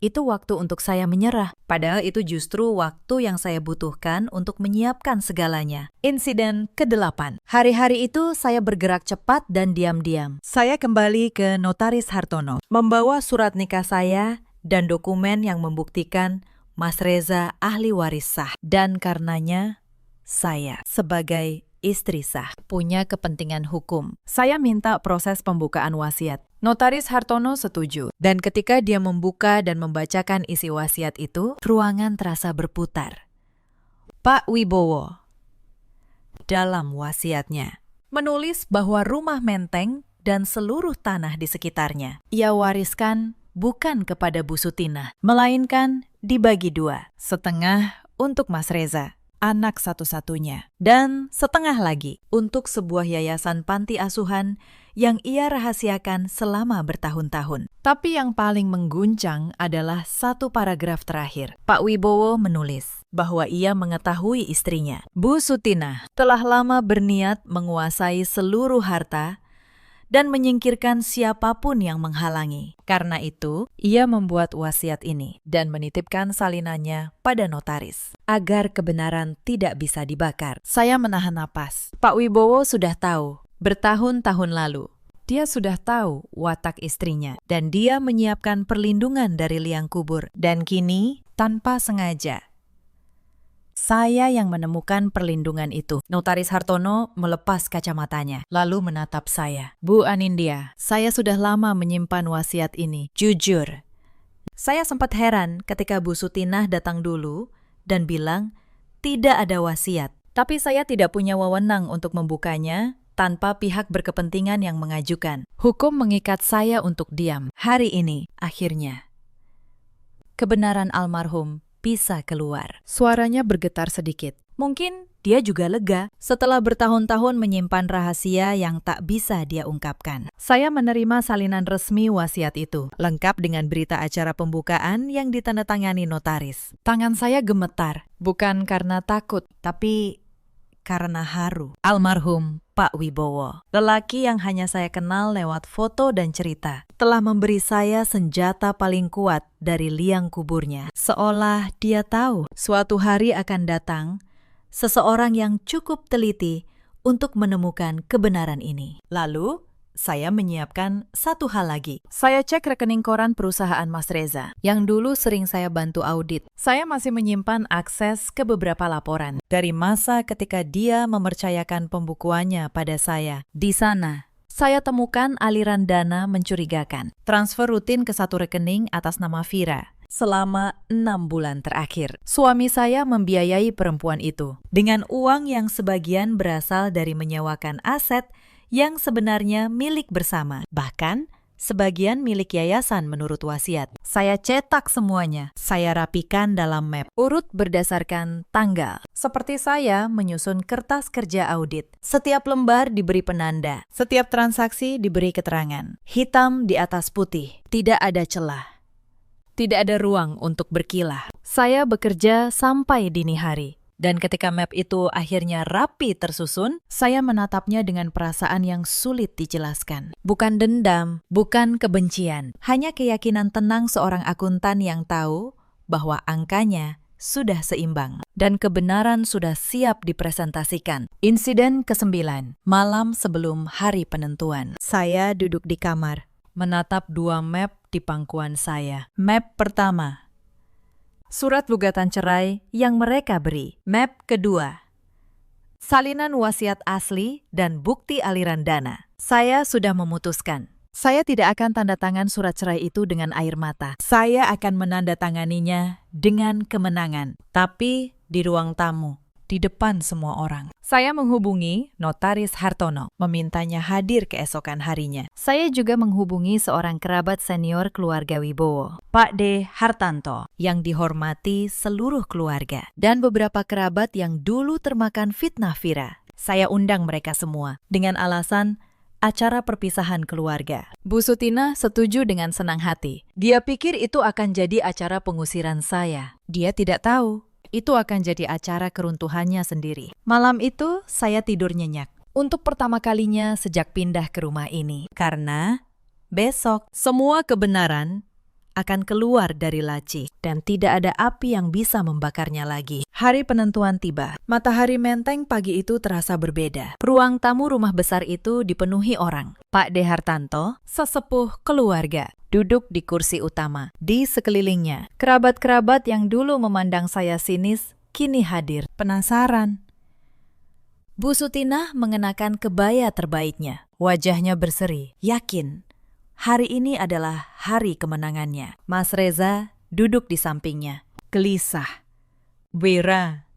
itu waktu untuk saya menyerah. Padahal itu justru waktu yang saya butuhkan untuk menyiapkan segalanya. Insiden ke-8. Hari-hari itu saya bergerak cepat dan diam-diam. Saya kembali ke Notaris Hartono, membawa surat nikah saya dan dokumen yang membuktikan Mas Reza ahli waris sah. Dan karenanya, saya sebagai istri sah punya kepentingan hukum. Saya minta proses pembukaan wasiat. Notaris Hartono setuju, dan ketika dia membuka dan membacakan isi wasiat itu, ruangan terasa berputar. Pak Wibowo, dalam wasiatnya, menulis bahwa rumah Menteng dan seluruh tanah di sekitarnya ia wariskan bukan kepada Bu Sutinah, melainkan dibagi 2, setengah untuk Mas Reza anak satu-satunya. Dan setengah lagi untuk sebuah yayasan panti asuhan yang ia rahasiakan selama bertahun-tahun. Tapi yang paling mengguncang adalah satu paragraf terakhir. Pak Wibowo menulis bahwa ia mengetahui istrinya, Bu Sutinah, telah lama berniat menguasai seluruh harta dan menyingkirkan siapapun yang menghalangi. Karena itu, ia membuat wasiat ini dan menitipkan salinannya pada notaris, agar kebenaran tidak bisa dibakar. Saya menahan napas. Pak Wibowo sudah tahu, bertahun-tahun lalu. Dia sudah tahu watak istrinya, dan dia menyiapkan perlindungan dari liang kubur. Dan kini, tanpa sengaja, saya yang menemukan perlindungan itu. Notaris Hartono melepas kacamatanya, lalu menatap saya. Bu Anindya, saya sudah lama menyimpan wasiat ini. Jujur, saya sempat heran ketika Bu Sutinah datang dulu dan bilang tidak ada wasiat. Tapi saya tidak punya wewenang untuk membukanya tanpa pihak berkepentingan yang mengajukan. Hukum mengikat saya untuk diam. Hari ini, akhirnya, kebenaran almarhum bisa keluar. Suaranya bergetar sedikit. Mungkin dia juga lega setelah bertahun-tahun menyimpan rahasia yang tak bisa dia ungkapkan. Saya menerima salinan resmi wasiat itu, lengkap dengan berita acara pembukaan yang ditandatangani notaris. Tangan saya gemetar, bukan karena takut, tapi karena haru. Almarhum Pak Wibowo, lelaki yang hanya saya kenal lewat foto dan cerita, telah memberi saya senjata paling kuat dari liang kuburnya. Seolah dia tahu suatu hari akan datang seseorang yang cukup teliti untuk menemukan kebenaran ini. Lalu, saya menyiapkan satu hal lagi. Saya cek rekening koran perusahaan Mas Reza, yang dulu sering saya bantu audit. Saya masih menyimpan akses ke beberapa laporan dari masa ketika dia mempercayakan pembukuannya pada saya. Di sana, saya temukan aliran dana mencurigakan. Transfer rutin ke satu rekening atas nama Vira. Selama 6 bulan terakhir, suami saya membiayai perempuan itu dengan uang yang sebagian berasal dari menyewakan aset yang sebenarnya milik bersama, bahkan sebagian milik yayasan menurut wasiat. Saya cetak semuanya, saya rapikan dalam map, urut berdasarkan tanggal. Seperti saya menyusun kertas kerja audit. Setiap lembar diberi penanda, setiap transaksi diberi keterangan. Hitam di atas putih, tidak ada celah. Tidak ada ruang untuk berkilah. Saya bekerja sampai dini hari. Dan ketika map itu akhirnya rapi tersusun, saya menatapnya dengan perasaan yang sulit dijelaskan. Bukan dendam, bukan kebencian, hanya keyakinan tenang seorang akuntan yang tahu bahwa angkanya sudah seimbang dan kebenaran sudah siap dipresentasikan. Insiden ke-9, malam sebelum hari penentuan. Saya duduk di kamar, menatap dua map di pangkuan saya. Map pertama, surat gugatan cerai yang mereka beri. Map kedua, salinan wasiat asli dan bukti aliran dana. Saya sudah memutuskan. Saya tidak akan tanda tangan surat cerai itu dengan air mata. Saya akan menandatanganinya dengan kemenangan. Tapi di ruang tamu, di depan semua orang. Saya menghubungi Notaris Hartono, memintanya hadir keesokan harinya. Saya juga menghubungi seorang kerabat senior keluarga Wibowo, Pak D. Hartanto, yang dihormati seluruh keluarga, dan beberapa kerabat yang dulu termakan fitnah Vira. Saya undang mereka semua dengan alasan acara perpisahan keluarga. Bu Sutinah setuju dengan senang hati. Dia pikir itu akan jadi acara pengusiran saya. Dia tidak tahu itu akan jadi acara keruntuhannya sendiri. Malam itu saya tidur nyenyak. Untuk pertama kalinya sejak pindah ke rumah ini. Karena besok semua kebenaran akan keluar dari laci dan tidak ada api yang bisa membakarnya lagi. Hari penentuan tiba. Matahari menteng pagi itu terasa berbeda. Ruang tamu rumah besar itu dipenuhi orang. Pak D. Hartanto, sesepuh keluarga, duduk di kursi utama. Di sekelilingnya, kerabat-kerabat yang dulu memandang saya sinis, kini hadir. Penasaran. Bu Sutinah mengenakan kebaya terbaiknya. Wajahnya berseri, yakin hari ini adalah hari kemenangannya. Mas Reza duduk di sampingnya, gelisah. Wira,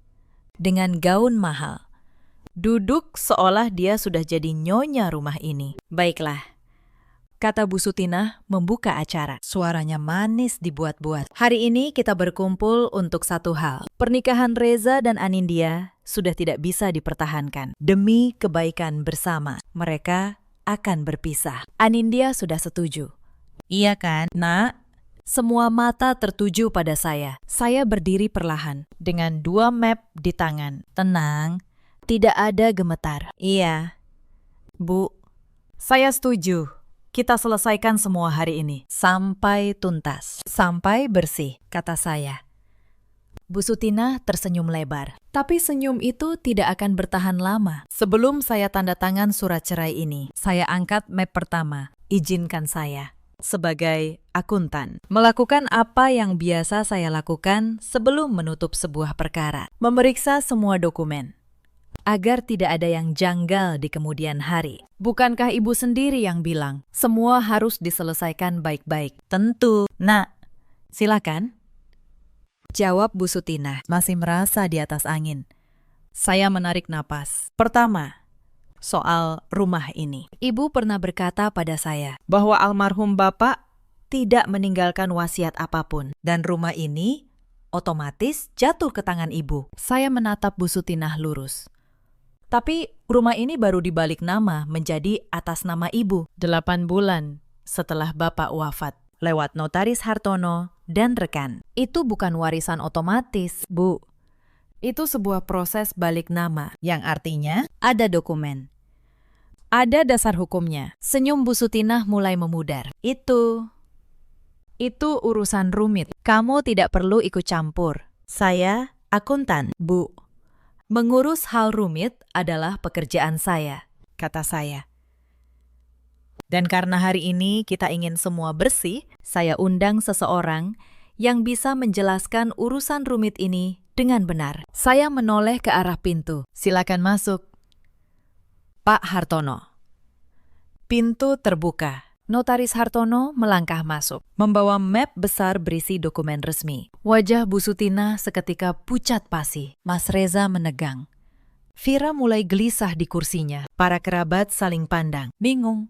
dengan gaun mahal, duduk seolah dia sudah jadi nyonya rumah ini. Baiklah, kata Bu Sutinah membuka acara. Suaranya manis dibuat-buat. Hari ini kita berkumpul untuk satu hal. Pernikahan Reza dan Anindya sudah tidak bisa dipertahankan. Demi kebaikan bersama, mereka akan berpisah. Anindya sudah setuju. Iya kan, Nak? Semua mata tertuju pada saya. Saya berdiri perlahan, dengan 2 map di tangan. Tenang, tidak ada gemetar. Iya, Bu, saya setuju. Kita selesaikan semua hari ini. Sampai tuntas. Sampai bersih, kata saya. Bu Sutinah tersenyum lebar. Tapi senyum itu tidak akan bertahan lama. Sebelum saya tanda tangan surat cerai ini, saya angkat map pertama. Izinkan saya, sebagai akuntan, melakukan apa yang biasa saya lakukan sebelum menutup sebuah perkara. Memeriksa semua dokumen, agar tidak ada yang janggal di kemudian hari. Bukankah Ibu sendiri yang bilang, semua harus diselesaikan baik-baik? Tentu. Nak, silakan. Jawab Bu Sutinah, masih merasa di atas angin. Saya menarik napas. Pertama, soal rumah ini. Ibu pernah berkata pada saya bahwa almarhum Bapak tidak meninggalkan wasiat apapun. Dan rumah ini otomatis jatuh ke tangan Ibu. Saya menatap Bu Sutinah lurus. Tapi rumah ini baru dibalik nama menjadi atas nama Ibu 8 bulan setelah Bapak wafat lewat Notaris Hartono dan rekan. Itu bukan warisan otomatis, Bu. Itu sebuah proses balik nama yang artinya ada dokumen. Ada dasar hukumnya. Senyum Bu Sutinah mulai memudar. Itu urusan rumit. Kamu tidak perlu ikut campur. Saya akuntan, Bu. Mengurus hal rumit adalah pekerjaan saya, kata saya. Dan karena hari ini kita ingin semua bersih, saya undang seseorang yang bisa menjelaskan urusan rumit ini dengan benar. Saya menoleh ke arah pintu. Silakan masuk. Pak Hartono. Pintu terbuka. Notaris Hartono melangkah masuk, membawa map besar berisi dokumen resmi. Wajah Bu Sutinah seketika pucat pasi. Mas Reza menegang. Vira mulai gelisah di kursinya. Para kerabat saling pandang, bingung.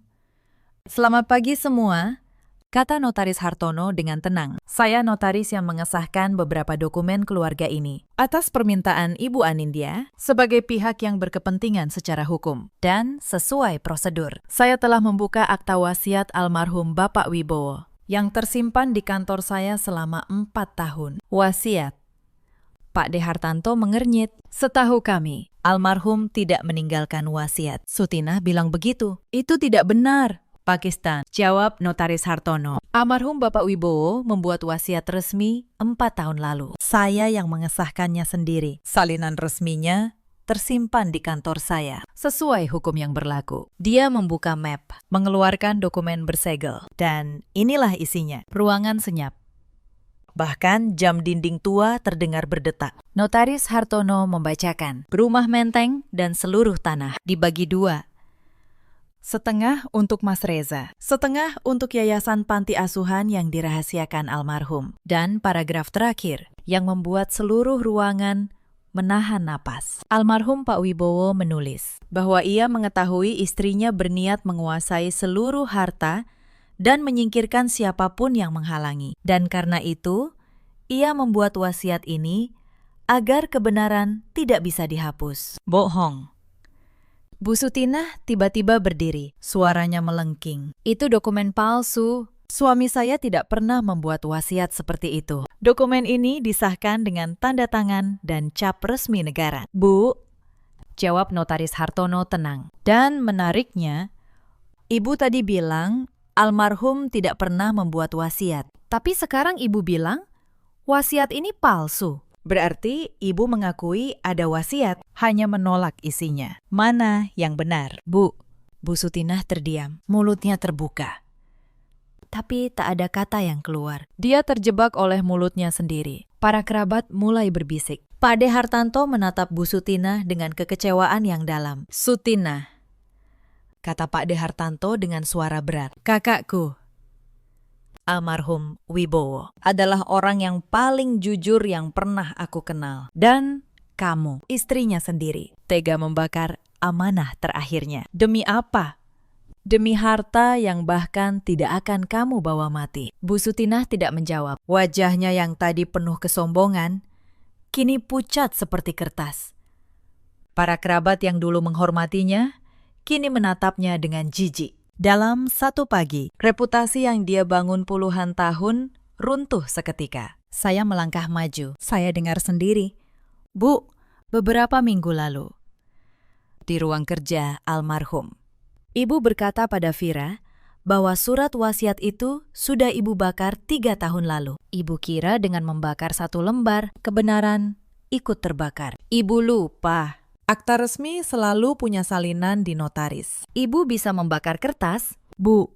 Selamat pagi semua, kata Notaris Hartono dengan tenang. Saya notaris yang mengesahkan beberapa dokumen keluarga ini atas permintaan Ibu Anindya sebagai pihak yang berkepentingan secara hukum dan sesuai prosedur. Saya telah membuka akta wasiat almarhum Bapak Wibowo yang tersimpan di kantor saya selama 4 tahun. Wasiat. Pak De Hartanto mengernyit. Setahu kami, almarhum tidak meninggalkan wasiat. Sutinah bilang begitu. Itu tidak benar. Pakistan, jawab Notaris Hartono. Almarhum Bapak Wibowo membuat wasiat resmi 4 tahun lalu. Saya yang mengesahkannya sendiri. Salinan resminya tersimpan di kantor saya, sesuai hukum yang berlaku. Dia membuka map, mengeluarkan dokumen bersegel, dan inilah isinya. Ruangan senyap. Bahkan jam dinding tua terdengar berdetak. Notaris Hartono membacakan, rumah menteng dan seluruh tanah dibagi 2. Setengah untuk Mas Reza, setengah untuk yayasan panti asuhan yang dirahasiakan almarhum. Dan paragraf terakhir yang membuat seluruh ruangan menahan napas. Almarhum Pak Wibowo menulis bahwa ia mengetahui istrinya berniat menguasai seluruh harta dan menyingkirkan siapapun yang menghalangi. Dan karena itu, ia membuat wasiat ini agar kebenaran tidak bisa dihapus. Bohong. Bu Sutinah tiba-tiba berdiri, suaranya melengking. Itu dokumen palsu. Suami saya tidak pernah membuat wasiat seperti itu. Dokumen ini disahkan dengan tanda tangan dan cap resmi negara. Bu, jawab Notaris Hartono tenang. Dan menariknya, Ibu tadi bilang almarhum tidak pernah membuat wasiat. Tapi sekarang Ibu bilang wasiat ini palsu. Berarti Ibu mengakui ada wasiat, hanya menolak isinya. Mana yang benar? Bu Sutinah terdiam, mulutnya terbuka. Tapi tak ada kata yang keluar. Dia terjebak oleh mulutnya sendiri. Para kerabat mulai berbisik. Pak De Hartanto menatap Bu Sutinah dengan kekecewaan yang dalam. Sutinah, kata Pak De Hartanto dengan suara berat. Kakakku, almarhum Wibowo, adalah orang yang paling jujur yang pernah aku kenal. Dan kamu, istrinya sendiri, tega membakar amanah terakhirnya. Demi apa? Demi harta yang bahkan tidak akan kamu bawa mati. Bu Sutinah tidak menjawab. Wajahnya yang tadi penuh kesombongan, kini pucat seperti kertas. Para kerabat yang dulu menghormatinya, kini menatapnya dengan jijik. Dalam satu pagi, reputasi yang dia bangun puluhan tahun runtuh seketika. Saya melangkah maju. Saya dengar sendiri. Bu, beberapa minggu lalu, di ruang kerja almarhum, Ibu berkata pada Vira bahwa surat wasiat itu sudah Ibu bakar 3 tahun lalu. Ibu kira dengan membakar 1 lembar, kebenaran ikut terbakar. Ibu lupa. Akta resmi selalu punya salinan di notaris. Ibu bisa membakar kertas, Bu.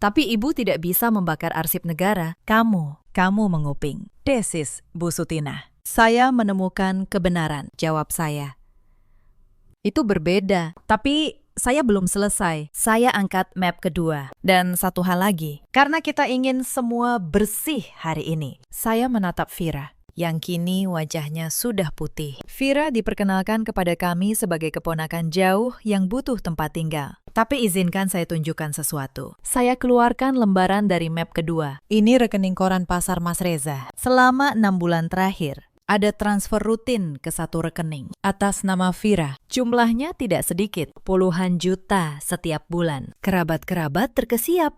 Tapi Ibu tidak bisa membakar arsip negara. Kamu menguping. Desis, Bu Sutinah. Saya menemukan kebenaran, jawab saya. Itu berbeda, tapi saya belum selesai. Saya angkat map kedua. Dan satu hal lagi, karena kita ingin semua bersih hari ini. Saya menatap Vira, yang kini wajahnya sudah putih. Vira diperkenalkan kepada kami sebagai keponakan jauh yang butuh tempat tinggal. Tapi izinkan saya tunjukkan sesuatu. Saya keluarkan lembaran dari map kedua. Ini rekening koran pasar Mas Reza. Selama 6 bulan terakhir, ada transfer rutin ke satu rekening atas nama Vira. Jumlahnya tidak sedikit, puluhan juta setiap bulan. Kerabat-kerabat terkesiap.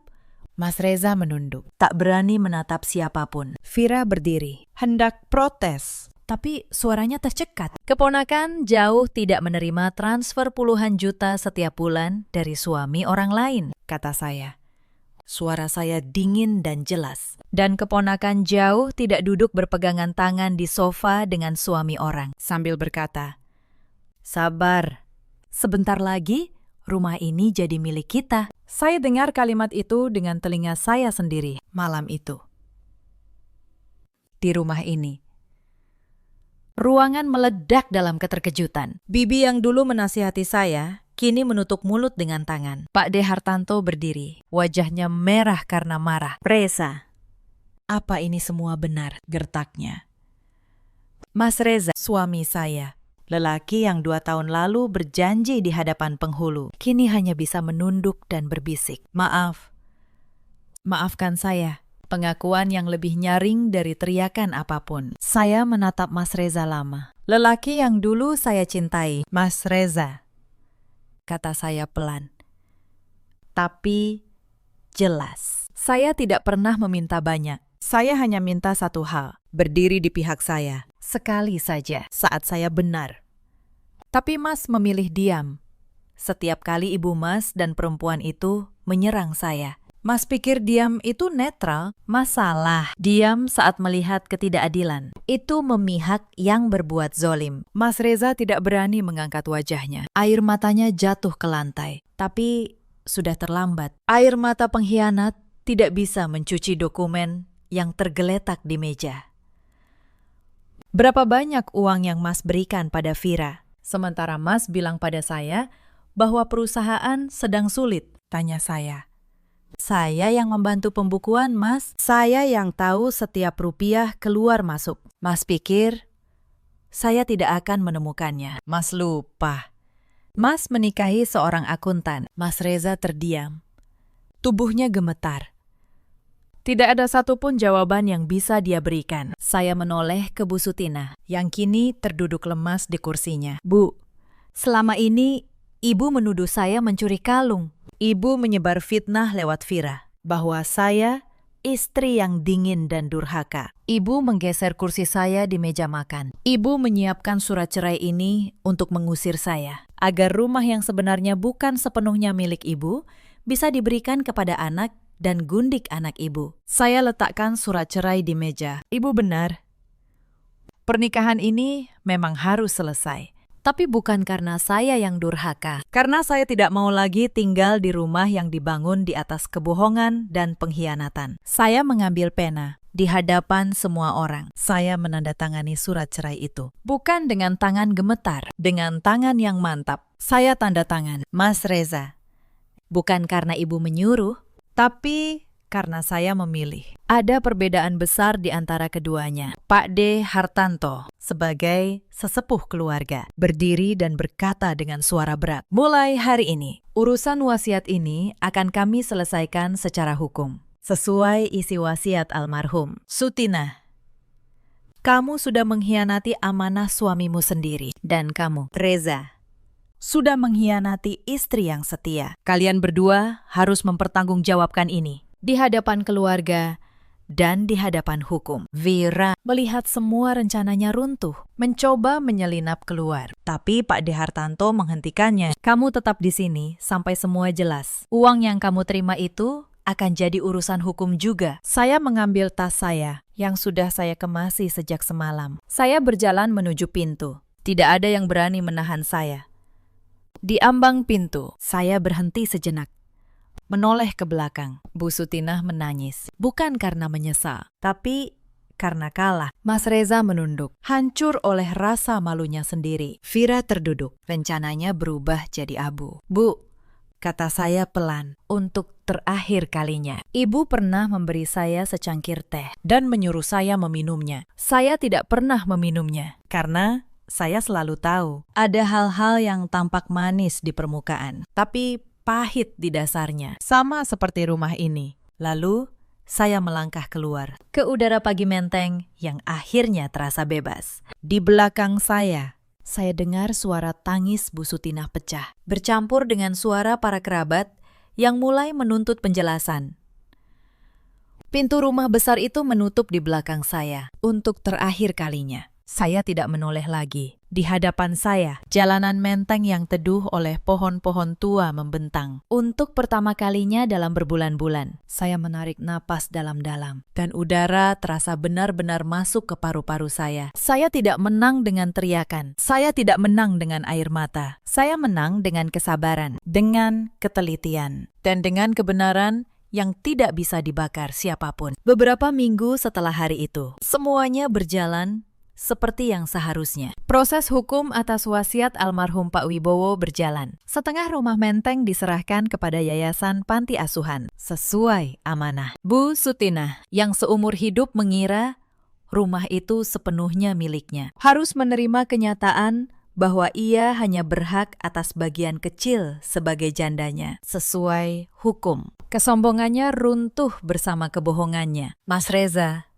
Mas Reza menunduk, tak berani menatap siapapun. Vira berdiri, hendak protes, tapi suaranya tercekat. Keponakan jauh tidak menerima transfer puluhan juta setiap bulan dari suami orang lain, kata saya. Suara saya dingin dan jelas. Dan keponakan jauh tidak duduk berpegangan tangan di sofa dengan suami orang sambil berkata, "Sabar, sebentar lagi rumah ini jadi milik kita." Saya dengar kalimat itu dengan telinga saya sendiri malam itu. Di rumah ini, ruangan meledak dalam keterkejutan. Bibi yang dulu menasihati saya, kini menutup mulut dengan tangan. Pak De Hartanto berdiri, wajahnya merah karena marah. "Reza, apa ini semua benar?" gertaknya. Mas Reza, suami saya, lelaki yang 2 tahun lalu berjanji di hadapan penghulu, kini hanya bisa menunduk dan berbisik. Maafkan saya." Pengakuan yang lebih nyaring dari teriakan apapun. Saya menatap Mas Reza lama. "Lelaki yang dulu saya cintai, Mas Reza," kata saya pelan. Tapi jelas, saya tidak pernah meminta banyak. Saya hanya minta satu hal, berdiri di pihak saya. Sekali saja, saat saya benar. Tapi Mas memilih diam. Setiap kali Ibu Mas dan perempuan itu menyerang saya. Mas pikir diam itu netral? Masalah, diam saat melihat ketidakadilan. Itu memihak yang berbuat zolim. Mas Reza tidak berani mengangkat wajahnya. Air matanya jatuh ke lantai. Tapi sudah terlambat. Air mata pengkhianat tidak bisa mencuci dokumen yang tergeletak di meja. "Berapa banyak uang yang Mas berikan pada Vira? Sementara Mas bilang pada saya bahwa perusahaan sedang sulit," tanya saya. "Saya yang membantu pembukuan, Mas. Saya yang tahu setiap rupiah keluar masuk. Mas pikir saya tidak akan menemukannya." Mas lupa. Mas menikahi seorang akuntan. Mas Reza terdiam. Tubuhnya gemetar. Tidak ada satupun jawaban yang bisa dia berikan. Saya menoleh ke Bu Sutinah, yang kini terduduk lemas di kursinya. "Bu, selama ini Ibu menuduh saya mencuri kalung. Ibu menyebar fitnah lewat Vira, bahwa saya istri yang dingin dan durhaka. Ibu menggeser kursi saya di meja makan. Ibu menyiapkan surat cerai ini untuk mengusir saya, agar rumah yang sebenarnya bukan sepenuhnya milik Ibu bisa diberikan kepada anak dan gundik anak Ibu." Saya letakkan surat cerai di meja. "Ibu benar. Pernikahan ini memang harus selesai. Tapi bukan karena saya yang durhaka. Karena saya tidak mau lagi tinggal di rumah yang dibangun di atas kebohongan dan pengkhianatan." Saya mengambil pena. Di hadapan semua orang, saya menandatangani surat cerai itu. Bukan dengan tangan gemetar, dengan tangan yang mantap. Saya tanda tangan, "Mas Reza." Bukan karena Ibu menyuruh, tapi karena saya memilih. Ada perbedaan besar di antara keduanya. Pak D. Hartanto sebagai sesepuh keluarga berdiri dan berkata dengan suara berat, "Mulai hari ini, urusan wasiat ini akan kami selesaikan secara hukum. Sesuai isi wasiat almarhum Sutinah. Kamu sudah mengkhianati amanah suamimu sendiri. Dan kamu, Reza, sudah mengkhianati istri yang setia. Kalian berdua harus mempertanggungjawabkan ini di hadapan keluarga dan di hadapan hukum." Vira melihat semua rencananya runtuh, mencoba menyelinap keluar. Tapi Pak D. Hartanto menghentikannya. "Kamu tetap di sini sampai semua jelas. Uang yang kamu terima itu akan jadi urusan hukum juga." Saya mengambil tas saya yang sudah saya kemasi sejak semalam. Saya berjalan menuju pintu. Tidak ada yang berani menahan saya. Di ambang pintu, saya berhenti sejenak. Menoleh ke belakang, Bu Sutinah menangis. Bukan karena menyesal, tapi karena kalah. Mas Reza menunduk, hancur oleh rasa malunya sendiri. Vira terduduk, rencananya berubah jadi abu. "Bu," kata saya pelan, "untuk terakhir kalinya. Ibu pernah memberi saya secangkir teh dan menyuruh saya meminumnya. Saya tidak pernah meminumnya, karena saya selalu tahu ada hal-hal yang tampak manis di permukaan, tapi pahit di dasarnya, sama seperti rumah ini." Lalu, saya melangkah keluar ke udara pagi menteng yang akhirnya terasa bebas. Di belakang saya dengar suara tangis Bu Sutinah pecah, bercampur dengan suara para kerabat yang mulai menuntut penjelasan. Pintu rumah besar itu menutup di belakang saya untuk terakhir kalinya. Saya tidak menoleh lagi. Di hadapan saya, jalanan menteng yang teduh oleh pohon-pohon tua membentang. Untuk pertama kalinya dalam berbulan-bulan, saya menarik napas dalam-dalam, dan udara terasa benar-benar masuk ke paru-paru saya. Saya tidak menang dengan teriakan. Saya tidak menang dengan air mata. Saya menang dengan kesabaran, dengan ketelitian, dan dengan kebenaran yang tidak bisa dibakar siapapun. Beberapa minggu setelah hari itu, semuanya berjalan seperti yang seharusnya. Proses hukum atas wasiat almarhum Pak Wibowo berjalan. Setengah rumah menteng diserahkan kepada Yayasan Panti Asuhan, sesuai amanah. Bu Sutinah, yang seumur hidup mengira rumah itu sepenuhnya miliknya, harus menerima kenyataan bahwa ia hanya berhak atas bagian kecil sebagai jandanya, sesuai hukum. Kesombongannya runtuh bersama kebohongannya. Mas Reza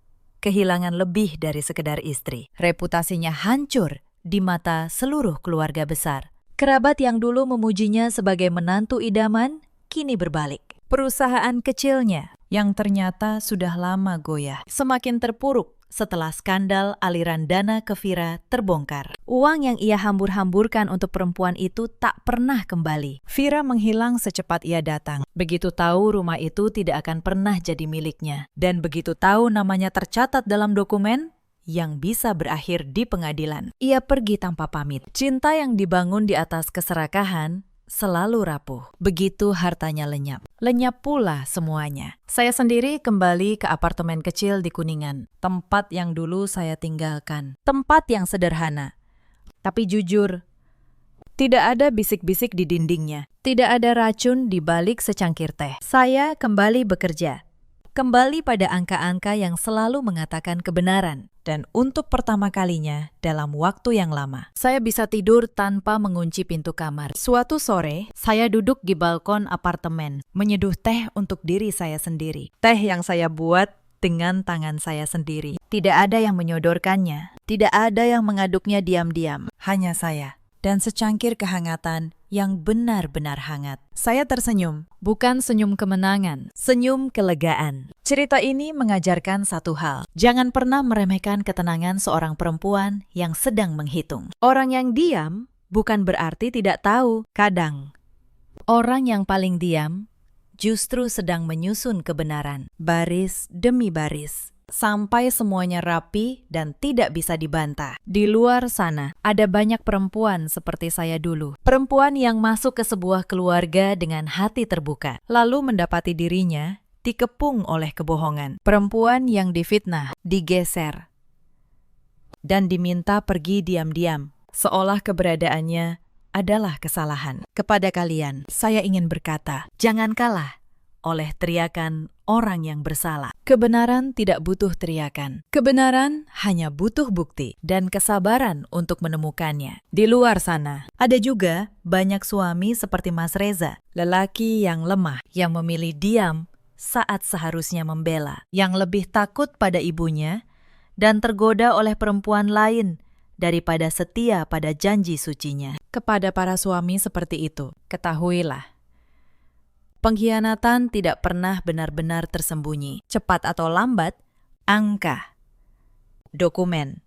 kehilangan lebih dari sekedar istri. Reputasinya hancur di mata seluruh keluarga besar. Kerabat yang dulu memujinya sebagai menantu idaman, kini berbalik. Perusahaan kecilnya yang ternyata sudah lama goyah, semakin terpuruk setelah skandal aliran dana ke Vira terbongkar. Uang yang ia hambur-hamburkan untuk perempuan itu tak pernah kembali. Vira menghilang secepat ia datang. Begitu tahu rumah itu tidak akan pernah jadi miliknya. Dan begitu tahu namanya tercatat dalam dokumen yang bisa berakhir di pengadilan, ia pergi tanpa pamit. Cinta yang dibangun di atas keserakahan selalu rapuh. Begitu hartanya lenyap. Lenyap pula semuanya. Saya sendiri kembali ke apartemen kecil di Kuningan, tempat yang dulu saya tinggalkan. Tempat yang sederhana. Tapi jujur, tidak ada bisik-bisik di dindingnya. Tidak ada racun di balik secangkir teh. Saya kembali bekerja. Kembali pada angka-angka yang selalu mengatakan kebenaran. Dan untuk pertama kalinya dalam waktu yang lama, saya bisa tidur tanpa mengunci pintu kamar. Suatu sore, saya duduk di balkon apartemen, menyeduh teh untuk diri saya sendiri. Teh yang saya buat dengan tangan saya sendiri. Tidak ada yang menyodorkannya, tidak ada yang mengaduknya diam-diam. Hanya saya dan secangkir kehangatan yang benar-benar hangat. Saya tersenyum, bukan senyum kemenangan, senyum kelegaan. Cerita ini mengajarkan satu hal. Jangan pernah meremehkan ketenangan seorang perempuan yang sedang menghitung. Orang yang diam bukan berarti tidak tahu. Kadang, orang yang paling diam justru sedang menyusun kebenaran, baris demi baris, sampai semuanya rapi dan tidak bisa dibantah. Di luar sana, ada banyak perempuan seperti saya dulu. Perempuan yang masuk ke sebuah keluarga dengan hati terbuka, lalu mendapati dirinya dikepung oleh kebohongan. Perempuan yang difitnah, digeser, dan diminta pergi diam-diam, seolah keberadaannya adalah kesalahan. Kepada kalian, saya ingin berkata, jangan kalah oleh teriakan orang yang bersalah. Kebenaran tidak butuh teriakan. Kebenaran hanya butuh bukti dan kesabaran untuk menemukannya. Di luar sana, ada juga banyak suami seperti Mas Reza, lelaki yang lemah, yang memilih diam saat seharusnya membela, yang lebih takut pada ibunya dan tergoda oleh perempuan lain daripada setia pada janji sucinya. Kepada para suami seperti itu, ketahuilah, pengkhianatan tidak pernah benar-benar tersembunyi. Cepat atau lambat, angka, dokumen,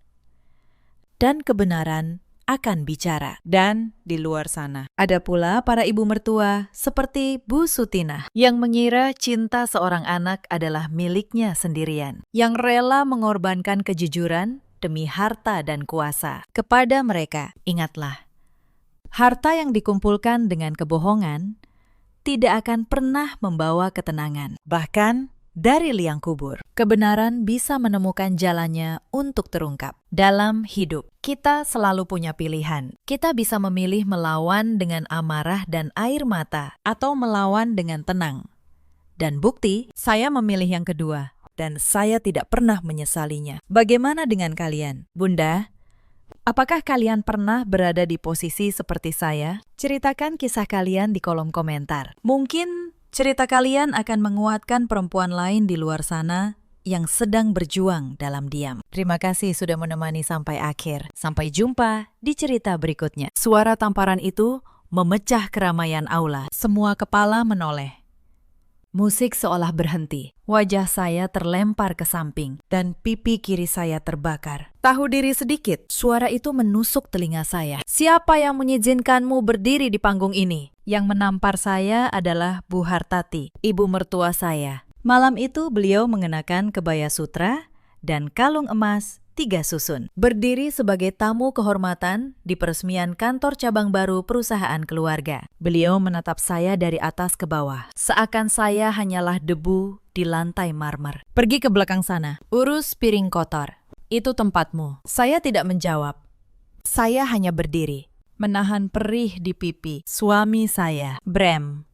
dan kebenaran akan bicara. Dan di luar sana, ada pula para ibu mertua seperti Bu Sutinah yang mengira cinta seorang anak adalah miliknya sendirian, yang rela mengorbankan kejujuran demi harta dan kuasa. Kepada mereka, ingatlah, harta yang dikumpulkan dengan kebohongan tidak akan pernah membawa ketenangan. Bahkan dari liang kubur, kebenaran bisa menemukan jalannya untuk terungkap. Dalam hidup, kita selalu punya pilihan. Kita bisa memilih melawan dengan amarah dan air mata, atau melawan dengan tenang. Dan bukti, saya memilih yang kedua, dan saya tidak pernah menyesalinya. Bagaimana dengan kalian, Bunda? Apakah kalian pernah berada di posisi seperti saya? Ceritakan kisah kalian di kolom komentar. Mungkin cerita kalian akan menguatkan perempuan lain di luar sana yang sedang berjuang dalam diam. Terima kasih sudah menemani sampai akhir. Sampai jumpa di cerita berikutnya. Suara tamparan itu memecah keramaian aula. Semua kepala menoleh. Musik seolah berhenti. Wajah saya terlempar ke samping dan pipi kiri saya terbakar. Tahu diri sedikit, suara itu menusuk telinga saya. Siapa yang mengizinkanmu berdiri di panggung ini? Yang menampar saya adalah Bu Hartati, ibu mertua saya. Malam itu beliau mengenakan kebaya sutra dan kalung emas 3 susun. Berdiri sebagai tamu kehormatan di peresmian kantor cabang baru perusahaan keluarga. Beliau menatap saya dari atas ke bawah. Seakan saya hanyalah debu di lantai marmer. Pergi ke belakang sana, urus piring kotor. Itu tempatmu. Saya tidak menjawab. Saya hanya berdiri, menahan perih di pipi. Suami saya, Bram,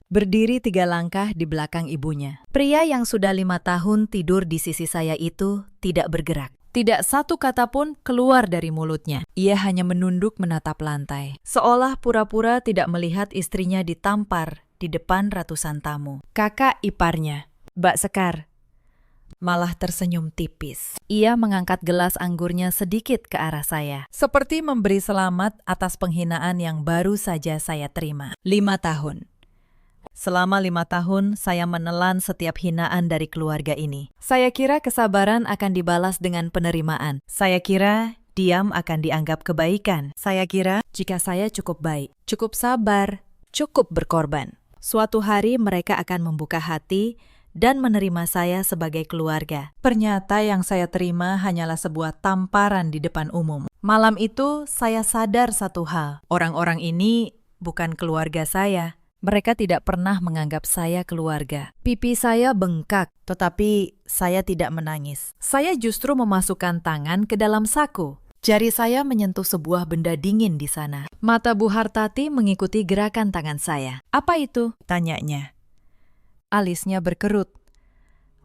berdiri 3 langkah di belakang ibunya. Pria yang sudah 5 tahun tidur di sisi saya itu tidak bergerak. Tidak satu kata pun keluar dari mulutnya. Ia hanya menunduk menatap lantai, seolah pura-pura tidak melihat istrinya ditampar di depan ratusan tamu. Kakak iparnya, Mbak Sekar, malah tersenyum tipis. Ia mengangkat gelas anggurnya sedikit ke arah saya, seperti memberi selamat atas penghinaan yang baru saja saya terima. 5 tahun. Selama 5 tahun, saya menelan setiap hinaan dari keluarga ini. Saya kira kesabaran akan dibalas dengan penerimaan. Saya kira diam akan dianggap kebaikan. Saya kira jika saya cukup baik, cukup sabar, cukup berkorban, suatu hari mereka akan membuka hati dan menerima saya sebagai keluarga. Ternyata yang saya terima hanyalah sebuah tamparan di depan umum. Malam itu, saya sadar satu hal. Orang-orang ini bukan keluarga saya. Mereka tidak pernah menganggap saya keluarga. Pipi saya bengkak, tetapi saya tidak menangis. Saya justru memasukkan tangan ke dalam saku. Jari saya menyentuh sebuah benda dingin di sana. Mata Bu Hartati mengikuti gerakan tangan saya. "Apa itu?" tanyanya. Alisnya berkerut.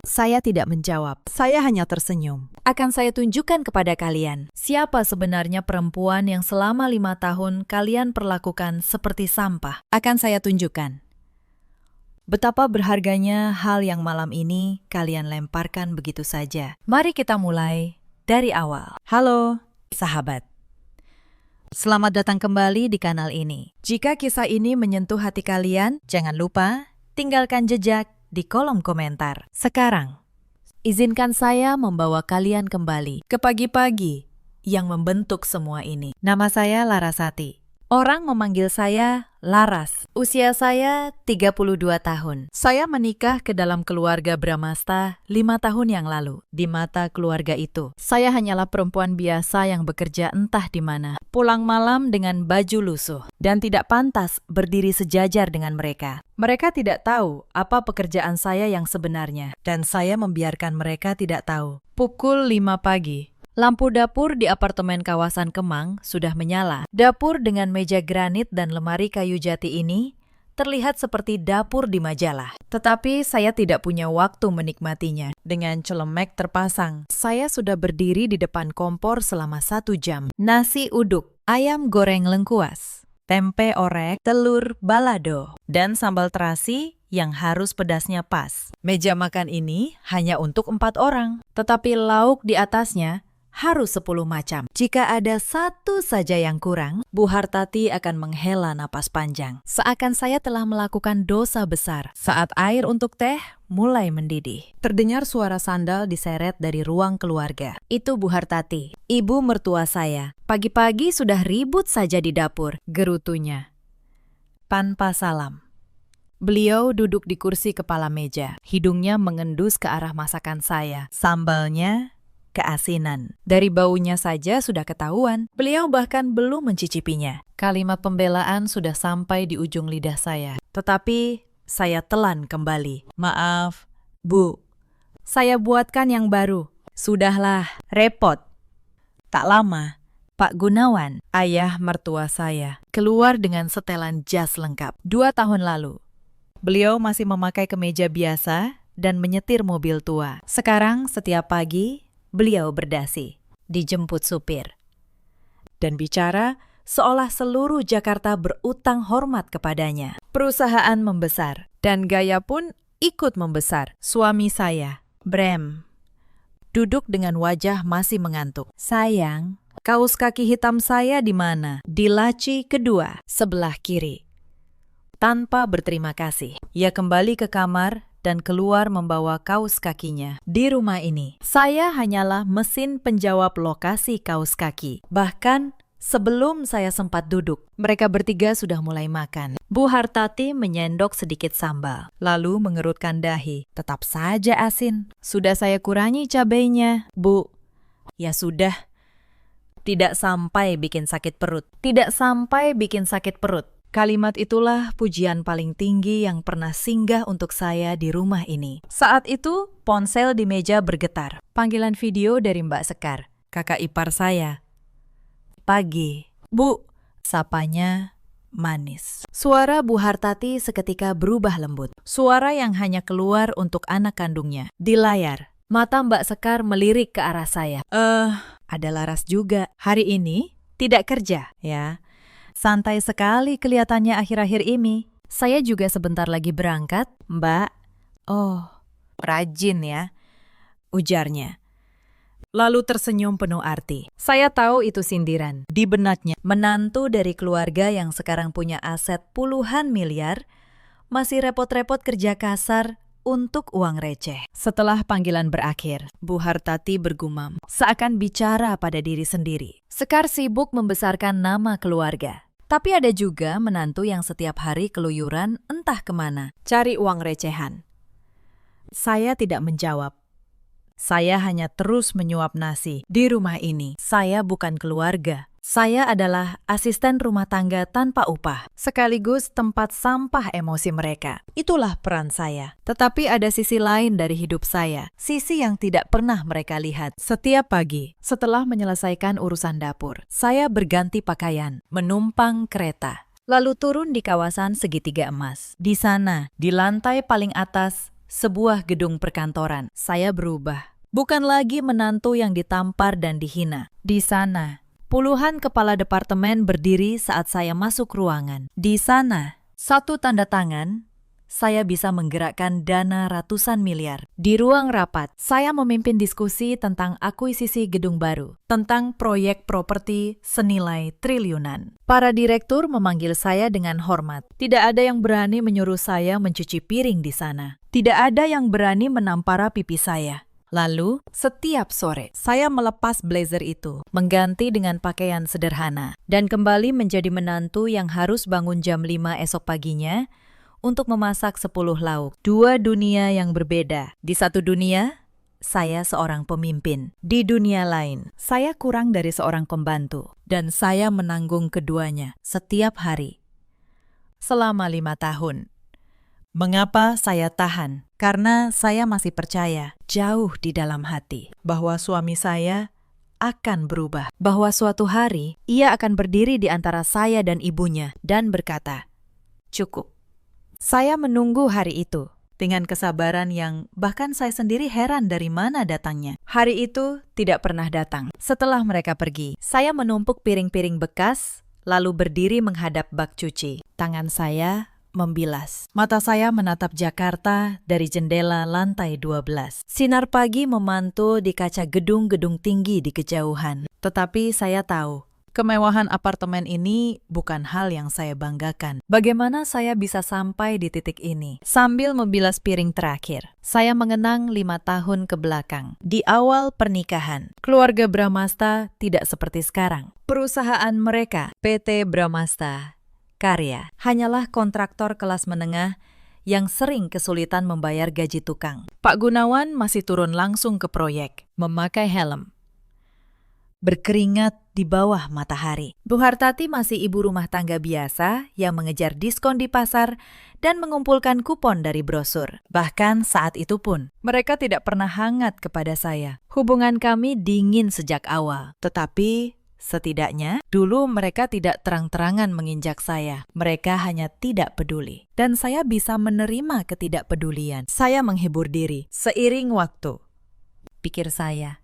Saya tidak menjawab. Saya hanya tersenyum. Akan saya tunjukkan kepada kalian siapa sebenarnya perempuan yang selama 5 tahun kalian perlakukan seperti sampah. Akan saya tunjukkan betapa berharganya hal yang malam ini kalian lemparkan begitu saja. Mari kita mulai dari awal. Halo, sahabat. Selamat datang kembali di kanal ini. Jika kisah ini menyentuh hati kalian, jangan lupa tinggalkan jejak di kolom komentar. Sekarang, izinkan saya membawa kalian kembali ke pagi-pagi yang membentuk semua ini. Nama saya Larasati. Orang memanggil saya Laras. Usia saya 32 tahun. Saya menikah ke dalam keluarga Bramasta 5 tahun yang lalu. Di mata keluarga itu, saya hanyalah perempuan biasa yang bekerja entah di mana. Pulang malam dengan baju lusuh dan tidak pantas berdiri sejajar dengan mereka. Mereka tidak tahu apa pekerjaan saya yang sebenarnya dan saya membiarkan mereka tidak tahu. Pukul 5 pagi. Lampu dapur di apartemen kawasan Kemang sudah menyala. Dapur dengan meja granit dan lemari kayu jati ini terlihat seperti dapur di majalah. Tetapi saya tidak punya waktu menikmatinya. Dengan celemek terpasang, saya sudah berdiri di depan kompor selama 1 jam. Nasi uduk, ayam goreng lengkuas, tempe orek, telur balado, dan sambal terasi yang harus pedasnya pas. Meja makan ini hanya untuk 4 orang, tetapi lauk di atasnya harus 10 macam. Jika ada satu saja yang kurang, Bu Hartati akan menghela napas panjang. Seakan saya telah melakukan dosa besar. Saat air untuk teh mulai mendidih, terdengar suara sandal diseret dari ruang keluarga. Itu Bu Hartati, ibu mertua saya. Pagi-pagi sudah ribut saja di dapur, gerutunya. Tanpa salam. Beliau duduk di kursi kepala meja. Hidungnya mengendus ke arah masakan saya. Sambalnya keasinan. Dari baunya saja sudah ketahuan. Beliau bahkan belum mencicipinya. Kalimat pembelaan sudah sampai di ujung lidah saya. Tetapi saya telan kembali. Maaf, Bu. Saya buatkan yang baru. Sudahlah, repot. Tak lama, Pak Gunawan, ayah mertua saya, keluar dengan setelan jas lengkap. 2 tahun lalu. Beliau masih memakai kemeja biasa dan menyetir mobil tua. Sekarang setiap pagi, beliau berdasi, dijemput supir. Dan bicara seolah seluruh Jakarta berutang hormat kepadanya. Perusahaan membesar, dan gaya pun ikut membesar. Suami saya, Brem, duduk dengan wajah masih mengantuk. Sayang, kaos kaki hitam saya di mana? Di laci kedua, sebelah kiri. Tanpa berterima kasih, ia kembali ke kamar dan keluar membawa kaos kakinya. Di rumah ini, saya hanyalah mesin penjawab lokasi kaos kaki. Bahkan sebelum saya sempat duduk, mereka bertiga sudah mulai makan. Bu Hartati menyendok sedikit sambal, lalu mengerutkan dahi. Tetap saja asin. Sudah saya kurangi cabainya, Bu. Ya sudah. Tidak sampai bikin sakit perut. Tidak sampai bikin sakit perut. Kalimat itulah pujian paling tinggi yang pernah singgah untuk saya di rumah ini. Saat itu, ponsel di meja bergetar. Panggilan video dari Mbak Sekar, kakak ipar saya. Pagi, Bu, sapanya manis. Suara Bu Hartati seketika berubah lembut. Suara yang hanya keluar untuk anak kandungnya. Di layar, mata Mbak Sekar melirik ke arah saya. Ada Laras juga. Hari ini tidak kerja, ya. Santai sekali kelihatannya akhir-akhir ini. Saya juga sebentar lagi berangkat, Mbak. Oh, rajin ya, ujarnya. Lalu tersenyum penuh arti. Saya tahu itu sindiran. Di benaknya, menantu dari keluarga yang sekarang punya aset puluhan miliar, masih repot-repot kerja kasar untuk uang receh. Setelah panggilan berakhir, Bu Hartati bergumam, seakan bicara pada diri sendiri. Sekar sibuk membesarkan nama keluarga. Tapi ada juga menantu yang setiap hari keluyuran entah kemana, cari uang recehan. Saya tidak menjawab. Saya hanya terus menyuap nasi. Di rumah ini, saya bukan keluarga. Saya adalah asisten rumah tangga tanpa upah, sekaligus tempat sampah emosi mereka. Itulah peran saya. Tetapi ada sisi lain dari hidup saya, sisi yang tidak pernah mereka lihat. Setiap pagi, setelah menyelesaikan urusan dapur, saya berganti pakaian, menumpang kereta, lalu turun di kawasan segitiga emas. Di sana, di lantai paling atas, sebuah gedung perkantoran, saya berubah. Bukan lagi menantu yang ditampar dan dihina. Di sana, puluhan kepala departemen berdiri saat saya masuk ruangan. Di sana, satu tanda tangan, saya bisa menggerakkan dana ratusan miliar. Di ruang rapat, saya memimpin diskusi tentang akuisisi gedung baru, tentang proyek properti senilai triliunan. Para direktur memanggil saya dengan hormat. Tidak ada yang berani menyuruh saya mencuci piring di sana. Tidak ada yang berani menampara pipi saya. Lalu, setiap sore, saya melepas blazer itu, mengganti dengan pakaian sederhana, dan kembali menjadi menantu yang harus bangun jam 5 esok paginya untuk memasak 10 lauk. 2 dunia yang berbeda. Di satu dunia, saya seorang pemimpin. Di dunia lain, saya kurang dari seorang pembantu, dan saya menanggung keduanya setiap hari. Selama 5 tahun. Mengapa saya tahan? Karena saya masih percaya, jauh di dalam hati, bahwa suami saya akan berubah. Bahwa suatu hari, ia akan berdiri di antara saya dan ibunya dan berkata, "Cukup, Saya menunggu hari itu dengan kesabaran yang bahkan saya sendiri heran dari mana datangnya. Hari itu tidak pernah datang. Setelah mereka pergi, saya menumpuk piring-piring bekas, lalu berdiri menghadap bak cuci. Tangan saya membilas. Mata saya menatap Jakarta dari jendela lantai 12. Sinar pagi memantul di kaca gedung-gedung tinggi di kejauhan. Tetapi saya tahu, kemewahan apartemen ini bukan hal yang saya banggakan. Bagaimana saya bisa sampai di titik ini? Sambil membilas piring terakhir, saya mengenang 5 tahun ke belakang. Di awal pernikahan, keluarga Bramasta tidak seperti sekarang. Perusahaan mereka, PT Bramasta Karya, hanyalah kontraktor kelas menengah yang sering kesulitan membayar gaji tukang. Pak Gunawan masih turun langsung ke proyek, memakai helm, berkeringat di bawah matahari. Bu Hartati masih ibu rumah tangga biasa yang mengejar diskon di pasar dan mengumpulkan kupon dari brosur. Bahkan saat itu pun, mereka tidak pernah hangat kepada saya. Hubungan kami dingin sejak awal. Tetapi setidaknya, dulu mereka tidak terang-terangan menginjak saya. Mereka hanya tidak peduli. Dan saya bisa menerima ketidakpedulian. Saya menghibur diri. Seiring waktu, pikir saya,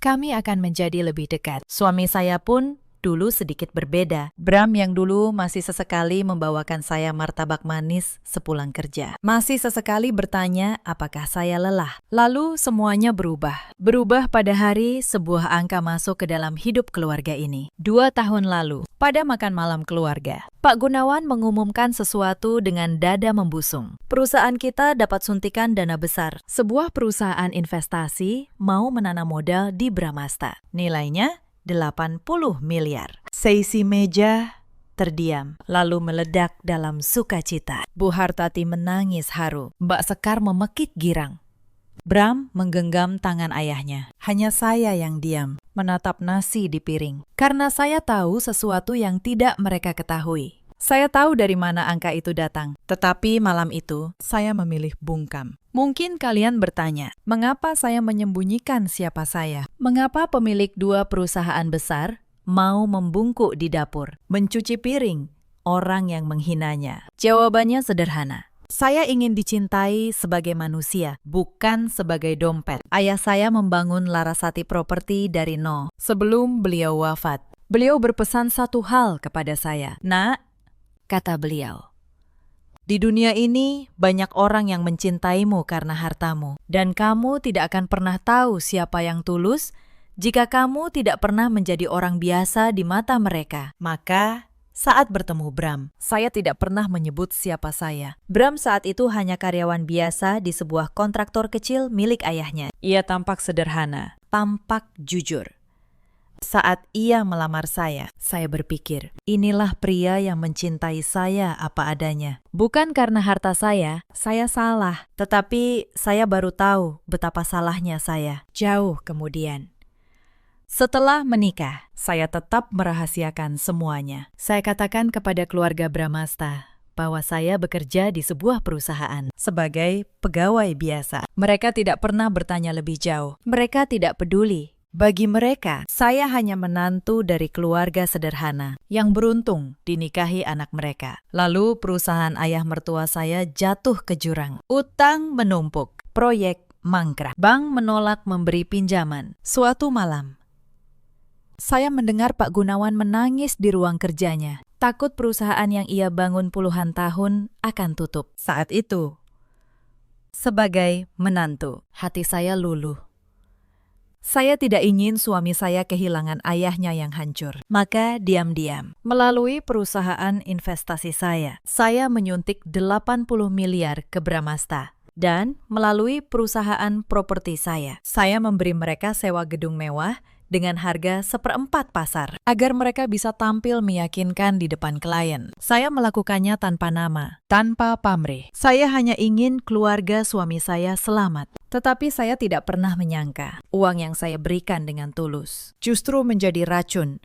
kami akan menjadi lebih dekat. Suami saya pun dulu sedikit berbeda. Bram yang dulu masih sesekali membawakan saya martabak manis sepulang kerja. Masih sesekali bertanya apakah saya lelah. Lalu semuanya berubah. Berubah pada hari sebuah angka masuk ke dalam hidup keluarga ini. 2 tahun lalu, pada makan malam keluarga, Pak Gunawan mengumumkan sesuatu dengan dada membusung. Perusahaan kita dapat suntikan dana besar. Sebuah perusahaan investasi mau menanam modal di Bramasta. Nilainya 80 miliar. Seisi meja terdiam, lalu meledak dalam sukacita. Bu Hartati menangis haru. Mbak Sekar memekik girang. Bram menggenggam tangan ayahnya. Hanya saya yang diam, menatap nasi di piring. Karena saya tahu sesuatu yang tidak mereka ketahui. Saya tahu dari mana angka itu datang. Tetapi malam itu, saya memilih bungkam. Mungkin kalian bertanya, mengapa saya menyembunyikan siapa saya? Mengapa pemilik 2 perusahaan besar mau membungkuk di dapur, mencuci piring orang yang menghinanya? Jawabannya sederhana. Saya ingin dicintai sebagai manusia, bukan sebagai dompet. Ayah saya membangun Larasati Property dari nol sebelum beliau wafat. Beliau berpesan satu hal kepada saya. Nak, kata beliau, di dunia ini banyak orang yang mencintaimu karena hartamu, dan kamu tidak akan pernah tahu siapa yang tulus jika kamu tidak pernah menjadi orang biasa di mata mereka. Maka, saat bertemu Bram, saya tidak pernah menyebut siapa saya. Bram saat itu hanya karyawan biasa di sebuah kontraktor kecil milik ayahnya. Ia tampak sederhana, tampak jujur. Saat ia melamar saya berpikir, inilah pria yang mencintai saya apa adanya. Bukan karena harta saya salah. Tetapi saya baru tahu betapa salahnya saya jauh kemudian. Setelah menikah, saya tetap merahasiakan semuanya. Saya katakan kepada keluarga Bramasta bahwa saya bekerja di sebuah perusahaan sebagai pegawai biasa. Mereka tidak pernah bertanya lebih jauh. Mereka tidak peduli. Bagi mereka, saya hanya menantu dari keluarga sederhana yang beruntung dinikahi anak mereka. Lalu perusahaan ayah mertua saya jatuh ke jurang. Utang menumpuk, proyek mangkrak. Bank menolak memberi pinjaman. Suatu malam, saya mendengar Pak Gunawan menangis di ruang kerjanya. Takut perusahaan yang ia bangun puluhan tahun akan tutup. Saat itu, sebagai menantu, hati saya luluh. Saya tidak ingin suami saya kehilangan ayahnya yang hancur. Maka diam-diam, melalui perusahaan investasi saya menyuntik 80 miliar ke Bramasta. Dan melalui perusahaan properti saya memberi mereka sewa gedung mewah dengan harga 1/4 pasar, agar mereka bisa tampil meyakinkan di depan klien. Saya melakukannya tanpa nama, tanpa pamrih. Saya hanya ingin keluarga suami saya selamat. Tetapi saya tidak pernah menyangka uang yang saya berikan dengan tulus justru menjadi racun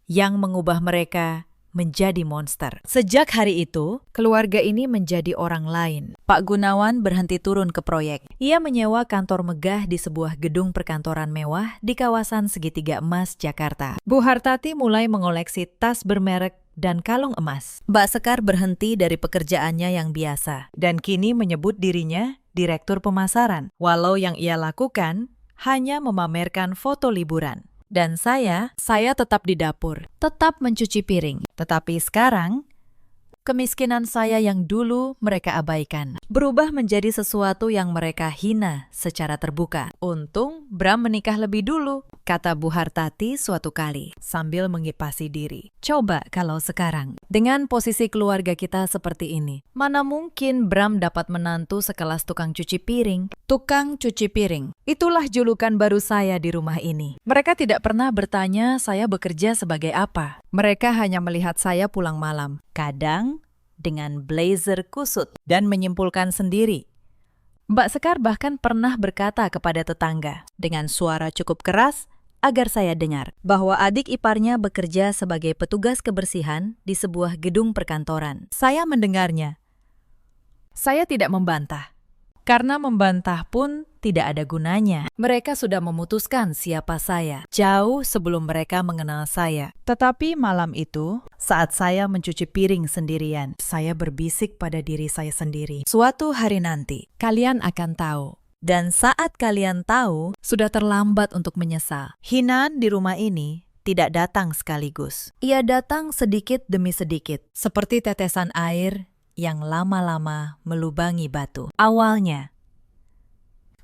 yang mengubah mereka menjadi monster. Sejak hari itu, keluarga ini menjadi orang lain. Pak Gunawan berhenti turun ke proyek. Ia menyewa kantor megah di sebuah gedung perkantoran mewah di kawasan Segitiga Emas, Jakarta. Bu Hartati mulai mengoleksi tas bermerek dan kalung emas. Mbak Sekar berhenti dari pekerjaannya yang biasa dan kini menyebut dirinya direktur pemasaran, walau yang ia lakukan hanya memamerkan foto liburan. Dan saya tetap di dapur, tetap mencuci piring. Tetapi sekarang, kemiskinan saya yang dulu mereka abaikan berubah menjadi sesuatu yang mereka hina secara terbuka. Untung Bram menikah lebih dulu, kata Bu Hartati suatu kali sambil mengipasi diri. Coba kalau sekarang, dengan posisi keluarga kita seperti ini, mana mungkin Bram dapat menantu sekelas tukang cuci piring? Tukang cuci piring, itulah julukan baru saya di rumah ini. Mereka tidak pernah bertanya saya bekerja sebagai apa. Mereka hanya melihat saya pulang malam, kadang dengan blazer kusut, dan menyimpulkan sendiri. Mbak Sekar bahkan pernah berkata kepada tetangga dengan suara cukup keras agar saya dengar bahwa adik iparnya bekerja sebagai petugas kebersihan di sebuah gedung perkantoran. Saya mendengarnya. Saya tidak membantah, karena membantah pun tidak ada gunanya. Mereka sudah memutuskan siapa saya, jauh sebelum mereka mengenal saya. Tetapi malam itu, saat saya mencuci piring sendirian, saya berbisik pada diri saya sendiri. Suatu hari nanti, kalian akan tahu. Dan saat kalian tahu, sudah terlambat untuk menyesal. Hinaan di rumah ini tidak datang sekaligus. Ia datang sedikit demi sedikit, seperti tetesan air yang lama-lama melubangi batu. Awalnya,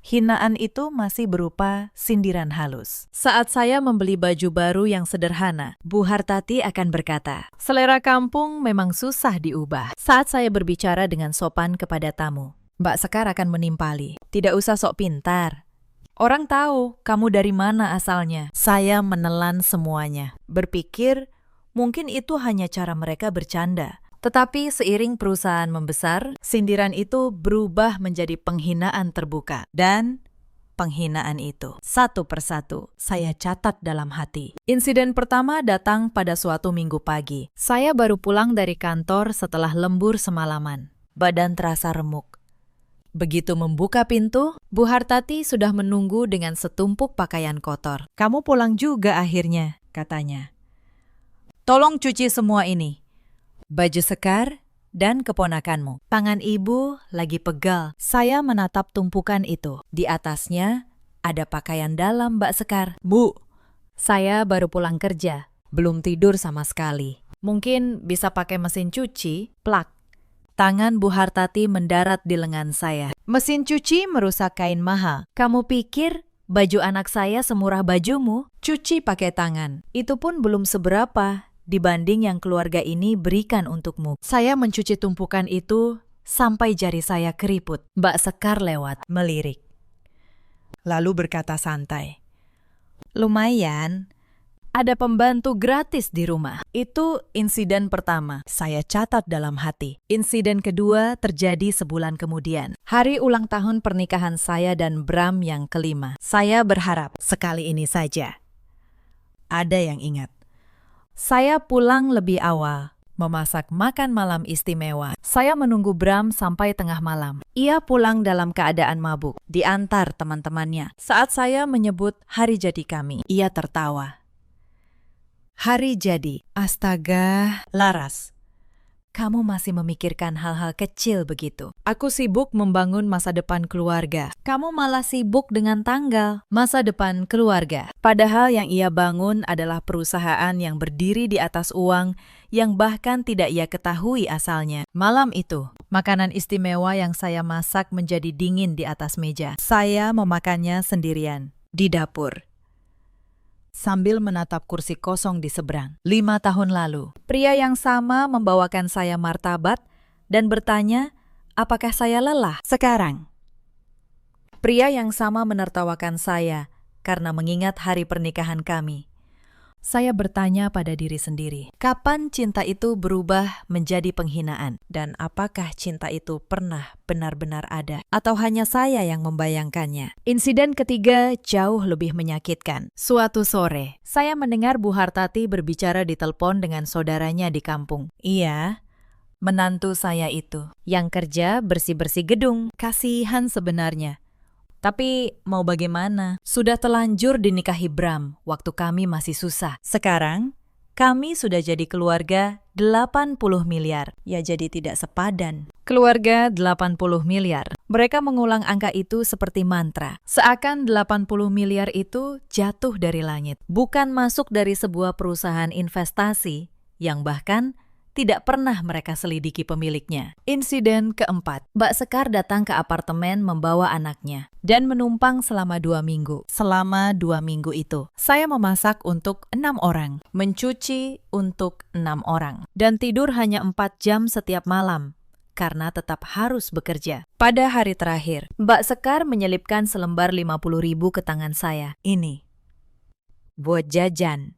hinaan itu masih berupa sindiran halus. Saat saya membeli baju baru yang sederhana, Bu Hartati akan berkata, selera kampung memang susah diubah. Saat saya berbicara dengan sopan kepada tamu, Mbak Sekar akan menimpali, tidak usah sok pintar. Orang tahu kamu dari mana asalnya. Saya menelan semuanya, berpikir mungkin itu hanya cara mereka bercanda. Tetapi seiring perusahaan membesar, sindiran itu berubah menjadi penghinaan terbuka. Dan penghinaan itu, satu persatu, saya catat dalam hati. Insiden pertama datang pada suatu minggu pagi. Saya baru pulang dari kantor setelah lembur semalaman. Badan terasa remuk. Begitu membuka pintu, Bu Hartati sudah menunggu dengan setumpuk pakaian kotor. Kamu pulang juga akhirnya, katanya. Tolong cuci semua ini. Baju Sekar dan keponakanmu. Tangan ibu lagi pegal. Saya menatap tumpukan itu. Di atasnya ada pakaian dalam Mbak Sekar. Bu, saya baru pulang kerja. Belum tidur sama sekali. Mungkin bisa pakai mesin cuci? Plak. Tangan Bu Hartati mendarat di lengan saya. Mesin cuci merusak kain mahal. Kamu pikir baju anak saya semurah bajumu? Cuci pakai tangan. Itu pun belum seberapa dibanding yang keluarga ini berikan untukmu. Saya mencuci tumpukan itu sampai jari saya keriput. Mbak Sekar lewat, melirik. Lalu berkata santai, lumayan, ada pembantu gratis di rumah. Itu insiden pertama, saya catat dalam hati. Insiden kedua terjadi sebulan kemudian. Hari ulang tahun pernikahan saya dan Bram yang kelima. Saya berharap sekali ini saja ada yang ingat. Saya pulang lebih awal, memasak makan malam istimewa. Saya menunggu Bram sampai tengah malam. Ia pulang dalam keadaan mabuk, diantar teman-temannya. Saat saya menyebut hari jadi kami, ia tertawa. Hari jadi, astaga, Laras. Kamu masih memikirkan hal-hal kecil begitu. Aku sibuk membangun masa depan keluarga. Kamu malah sibuk dengan tanggal masa depan keluarga. Padahal yang ia bangun adalah perusahaan yang berdiri di atas uang yang bahkan tidak ia ketahui asalnya. Malam itu, makanan istimewa yang saya masak menjadi dingin di atas meja. Saya memakannya sendirian di dapur, sambil menatap kursi kosong di seberang. 5 tahun lalu, pria yang sama membawakan saya martabat dan bertanya, apakah saya lelah? Sekarang, pria yang sama menertawakan saya karena mengingat hari pernikahan kami. Saya bertanya pada diri sendiri, kapan cinta itu berubah menjadi penghinaan? Dan apakah cinta itu pernah benar-benar ada? Atau hanya saya yang membayangkannya? Insiden ketiga jauh lebih menyakitkan. Suatu sore, saya mendengar Bu Hartati berbicara di telepon dengan saudaranya di kampung. Iya, menantu saya itu, yang kerja bersih-bersih gedung. Kasihan sebenarnya. Tapi mau bagaimana? Sudah telanjur dinikahi Bram waktu kami masih susah. Sekarang, kami sudah jadi keluarga 80 miliar. Ya jadi tidak sepadan. Keluarga 80 miliar. Mereka mengulang angka itu seperti mantra. Seakan 80 miliar itu jatuh dari langit. Bukan masuk dari sebuah perusahaan investasi yang bahkan tidak pernah mereka selidiki pemiliknya. Insiden keempat, Mbak Sekar datang ke apartemen membawa anaknya dan menumpang selama 2 minggu. Selama 2 minggu itu, saya memasak untuk 6 orang, mencuci untuk 6 orang, dan tidur hanya 4 jam setiap malam karena tetap harus bekerja. Pada hari terakhir, Mbak Sekar menyelipkan selembar 50.000 ke tangan saya. Ini, buat jajan.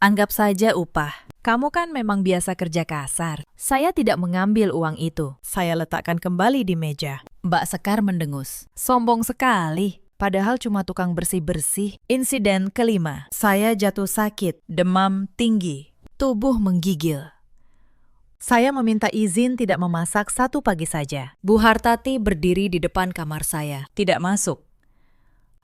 Anggap saja upah. Kamu kan memang biasa kerja kasar. Saya tidak mengambil uang itu. Saya letakkan kembali di meja. Mbak Sekar mendengus. Sombong sekali. Padahal cuma tukang bersih-bersih. Insiden kelima. Saya jatuh sakit, demam tinggi, tubuh menggigil. Saya meminta izin tidak memasak 1 pagi saja. Bu Hartati berdiri di depan kamar saya. Tidak masuk.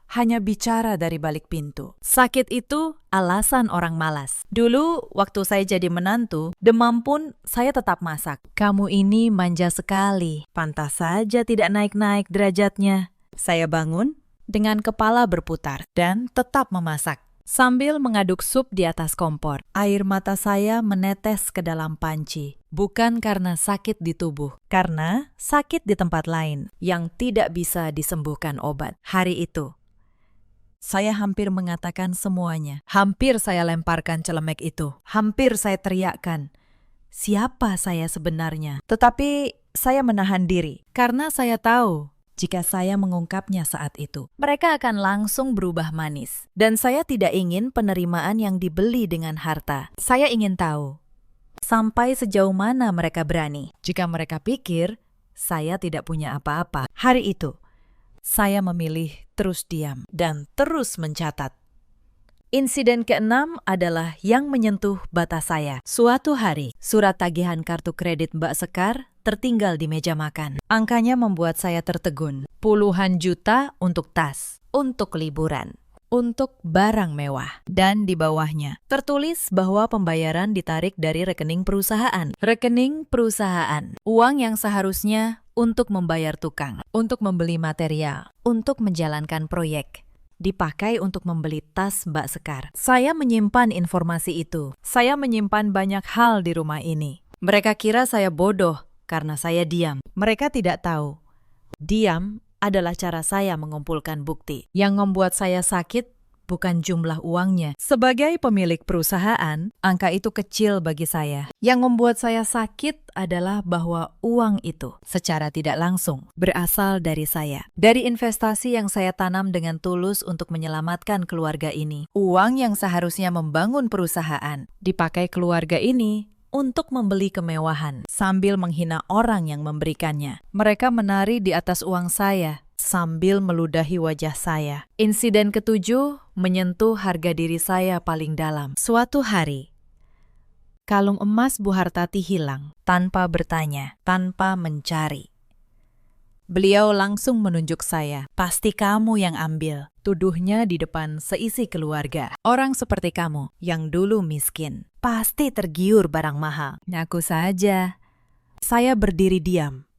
Hanya bicara dari balik pintu. Sakit itu alasan orang malas. Dulu waktu saya jadi menantu, demam pun saya tetap masak. Kamu ini manja sekali. Pantas saja tidak naik-naik derajatnya. Saya bangun dengan kepala berputar dan tetap memasak. Sambil mengaduk sup di atas kompor, air mata saya menetes ke dalam panci. Bukan karena sakit di tubuh, karena sakit di tempat lain yang tidak bisa disembuhkan obat. Hari itu, saya hampir mengatakan semuanya. Hampir saya lemparkan celemek itu. Hampir saya teriakkan, siapa saya sebenarnya? Tetapi saya menahan diri, karena saya tahu jika saya mengungkapnya saat itu, mereka akan langsung berubah manis. Dan saya tidak ingin penerimaan yang dibeli dengan harta. Saya ingin tahu, sampai sejauh mana mereka berani. Jika mereka pikir, saya tidak punya apa-apa. Hari itu, saya memilih terus diam dan terus mencatat. Insiden keenam adalah yang menyentuh batas saya. Suatu hari, surat tagihan kartu kredit Mbak Sekar tertinggal di meja makan. Angkanya membuat saya tertegun. Puluhan juta untuk tas, untuk liburan, untuk barang mewah. Dan di bawahnya tertulis bahwa pembayaran ditarik dari rekening perusahaan. Rekening perusahaan. Uang yang seharusnya untuk membayar tukang, untuk membeli material, untuk menjalankan proyek, dipakai untuk membeli tas Mbak Sekar. Saya menyimpan informasi itu. Saya menyimpan banyak hal di rumah ini. Mereka kira saya bodoh karena saya diam. Mereka tidak tahu. Diam adalah cara saya mengumpulkan bukti. Yang membuat saya sakit bukan jumlah uangnya. Sebagai pemilik perusahaan, angka itu kecil bagi saya. Yang membuat saya sakit adalah bahwa uang itu secara tidak langsung berasal dari saya. Dari investasi yang saya tanam dengan tulus untuk menyelamatkan keluarga ini. Uang yang seharusnya membangun perusahaan dipakai keluarga ini untuk membeli kemewahan sambil menghina orang yang memberikannya. Mereka menari di atas uang saya sambil meludahi wajah saya. Insiden ketujuh menyentuh harga diri saya paling dalam. Suatu hari, kalung emas Bu Hartati hilang tanpa bertanya, tanpa mencari. Beliau langsung menunjuk saya. Pasti kamu yang ambil. Tuduhnya di depan seisi keluarga. Orang seperti kamu yang dulu miskin pasti tergiur barang mahal. Ngaku saja. Saya berdiri diam,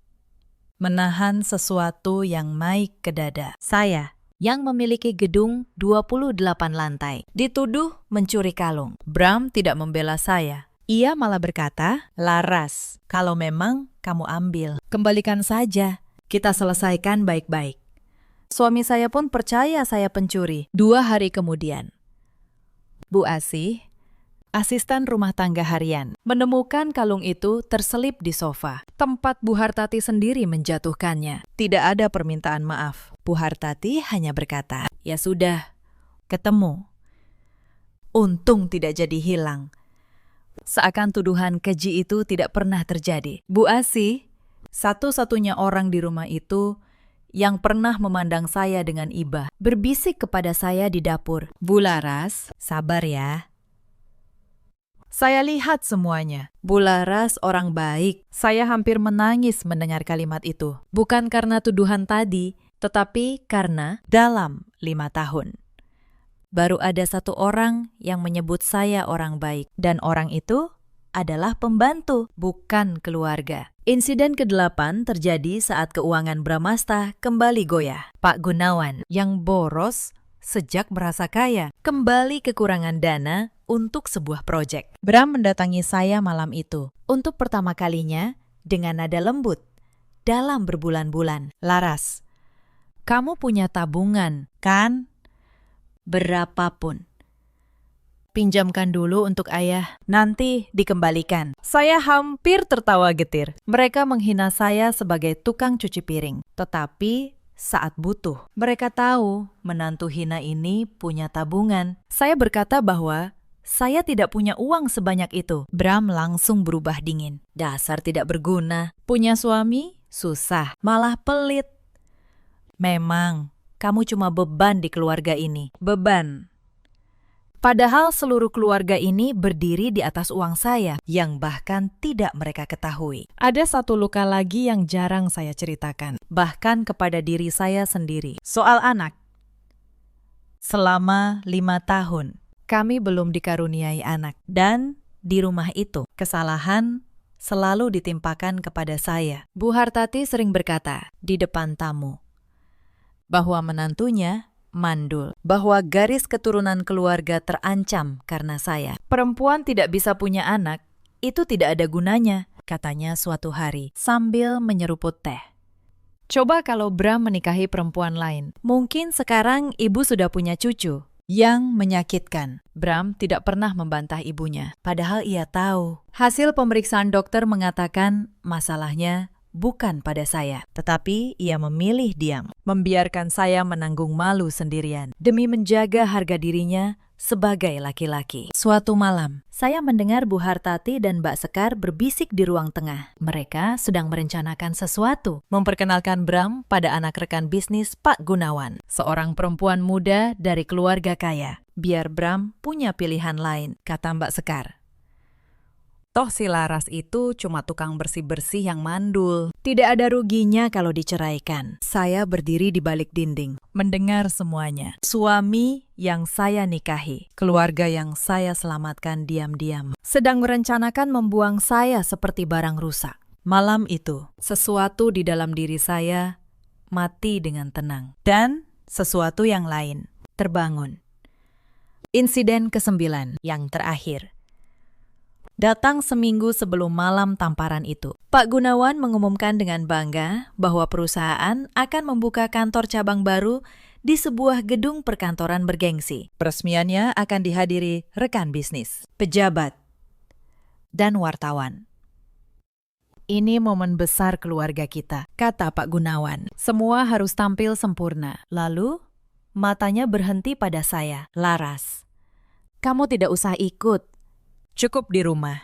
menahan sesuatu yang naik ke dada. Saya yang memiliki gedung 28 lantai dituduh mencuri kalung. Bram tidak membela saya. Ia malah berkata, "Laras, kalau memang kamu ambil, kembalikan saja. Kita selesaikan baik-baik." Suami saya pun percaya saya pencuri. 2 hari kemudian, Bu Asih, asisten rumah tangga harian, menemukan kalung itu terselip di sofa. Tempat Bu Hartati sendiri menjatuhkannya. Tidak ada permintaan maaf. Bu Hartati hanya berkata, "Ya sudah, ketemu." Untung tidak jadi hilang. Seakan tuduhan keji itu tidak pernah terjadi. Bu Asih, satu-satunya orang di rumah itu yang pernah memandang saya dengan iba, berbisik kepada saya di dapur. Bu Laras, sabar ya. Saya lihat semuanya. Bu Laras orang baik. Saya hampir menangis mendengar kalimat itu. Bukan karena tuduhan tadi, tetapi karena dalam 5 tahun. Baru ada satu orang yang menyebut saya orang baik. Dan orang itu adalah pembantu, bukan keluarga. Insiden ke-8 terjadi saat keuangan Bramasta kembali goyah. Pak Gunawan yang boros sejak merasa kaya, kembali kekurangan dana untuk sebuah proyek. Bram mendatangi saya malam itu. Untuk pertama kalinya dengan nada lembut dalam berbulan-bulan. Laras, kamu punya tabungan, kan? Berapapun. Pinjamkan dulu untuk ayah, nanti dikembalikan. Saya hampir tertawa getir. Mereka menghina saya sebagai tukang cuci piring. Tetapi saat butuh, mereka tahu menantu hina ini punya tabungan. Saya berkata bahwa saya tidak punya uang sebanyak itu. Bram langsung berubah dingin. Dasar tidak berguna. Punya suami? Susah. Malah pelit. Memang, kamu cuma beban di keluarga ini. Beban. Padahal seluruh keluarga ini berdiri di atas uang saya, yang bahkan tidak mereka ketahui. Ada satu luka lagi yang jarang saya ceritakan, bahkan kepada diri saya sendiri. Soal anak. Selama 5 tahun, kami belum dikaruniai anak. Dan di rumah itu, kesalahan selalu ditimpakan kepada saya. Bu Hartati sering berkata di depan tamu, bahwa menantunya mandul, bahwa garis keturunan keluarga terancam karena saya. Perempuan tidak bisa punya anak, itu tidak ada gunanya, katanya suatu hari sambil menyeruput teh. Coba kalau Bram menikahi perempuan lain, mungkin sekarang ibu sudah punya cucu. Yang menyakitkan, Bram tidak pernah membantah ibunya, padahal ia tahu. Hasil pemeriksaan dokter mengatakan masalahnya bukan pada saya, tetapi ia memilih diam, membiarkan saya menanggung malu sendirian demi menjaga harga dirinya sebagai laki-laki. Suatu malam, saya mendengar Bu Hartati dan Mbak Sekar berbisik di ruang tengah. Mereka sedang merencanakan sesuatu, memperkenalkan Bram pada anak rekan bisnis Pak Gunawan, seorang perempuan muda dari keluarga kaya. Biar Bram punya pilihan lain, kata Mbak Sekar. Toh si Laras itu cuma tukang bersih-bersih yang mandul. Tidak ada ruginya kalau diceraikan. Saya berdiri di balik dinding, mendengar semuanya. Suami yang saya nikahi, keluarga yang saya selamatkan diam-diam, sedang merencanakan membuang saya seperti barang rusak. Malam itu, sesuatu di dalam diri saya mati dengan tenang. Dan sesuatu yang lain terbangun. Insiden ke-9 yang terakhir datang seminggu sebelum malam tamparan itu. Pak Gunawan mengumumkan dengan bangga bahwa perusahaan akan membuka kantor cabang baru di sebuah gedung perkantoran bergengsi. Peresmiannya akan dihadiri rekan bisnis, pejabat, dan wartawan. Ini momen besar keluarga kita, kata Pak Gunawan. Semua harus tampil sempurna. Lalu, matanya berhenti pada saya. Laras, kamu tidak usah ikut. Cukup di rumah.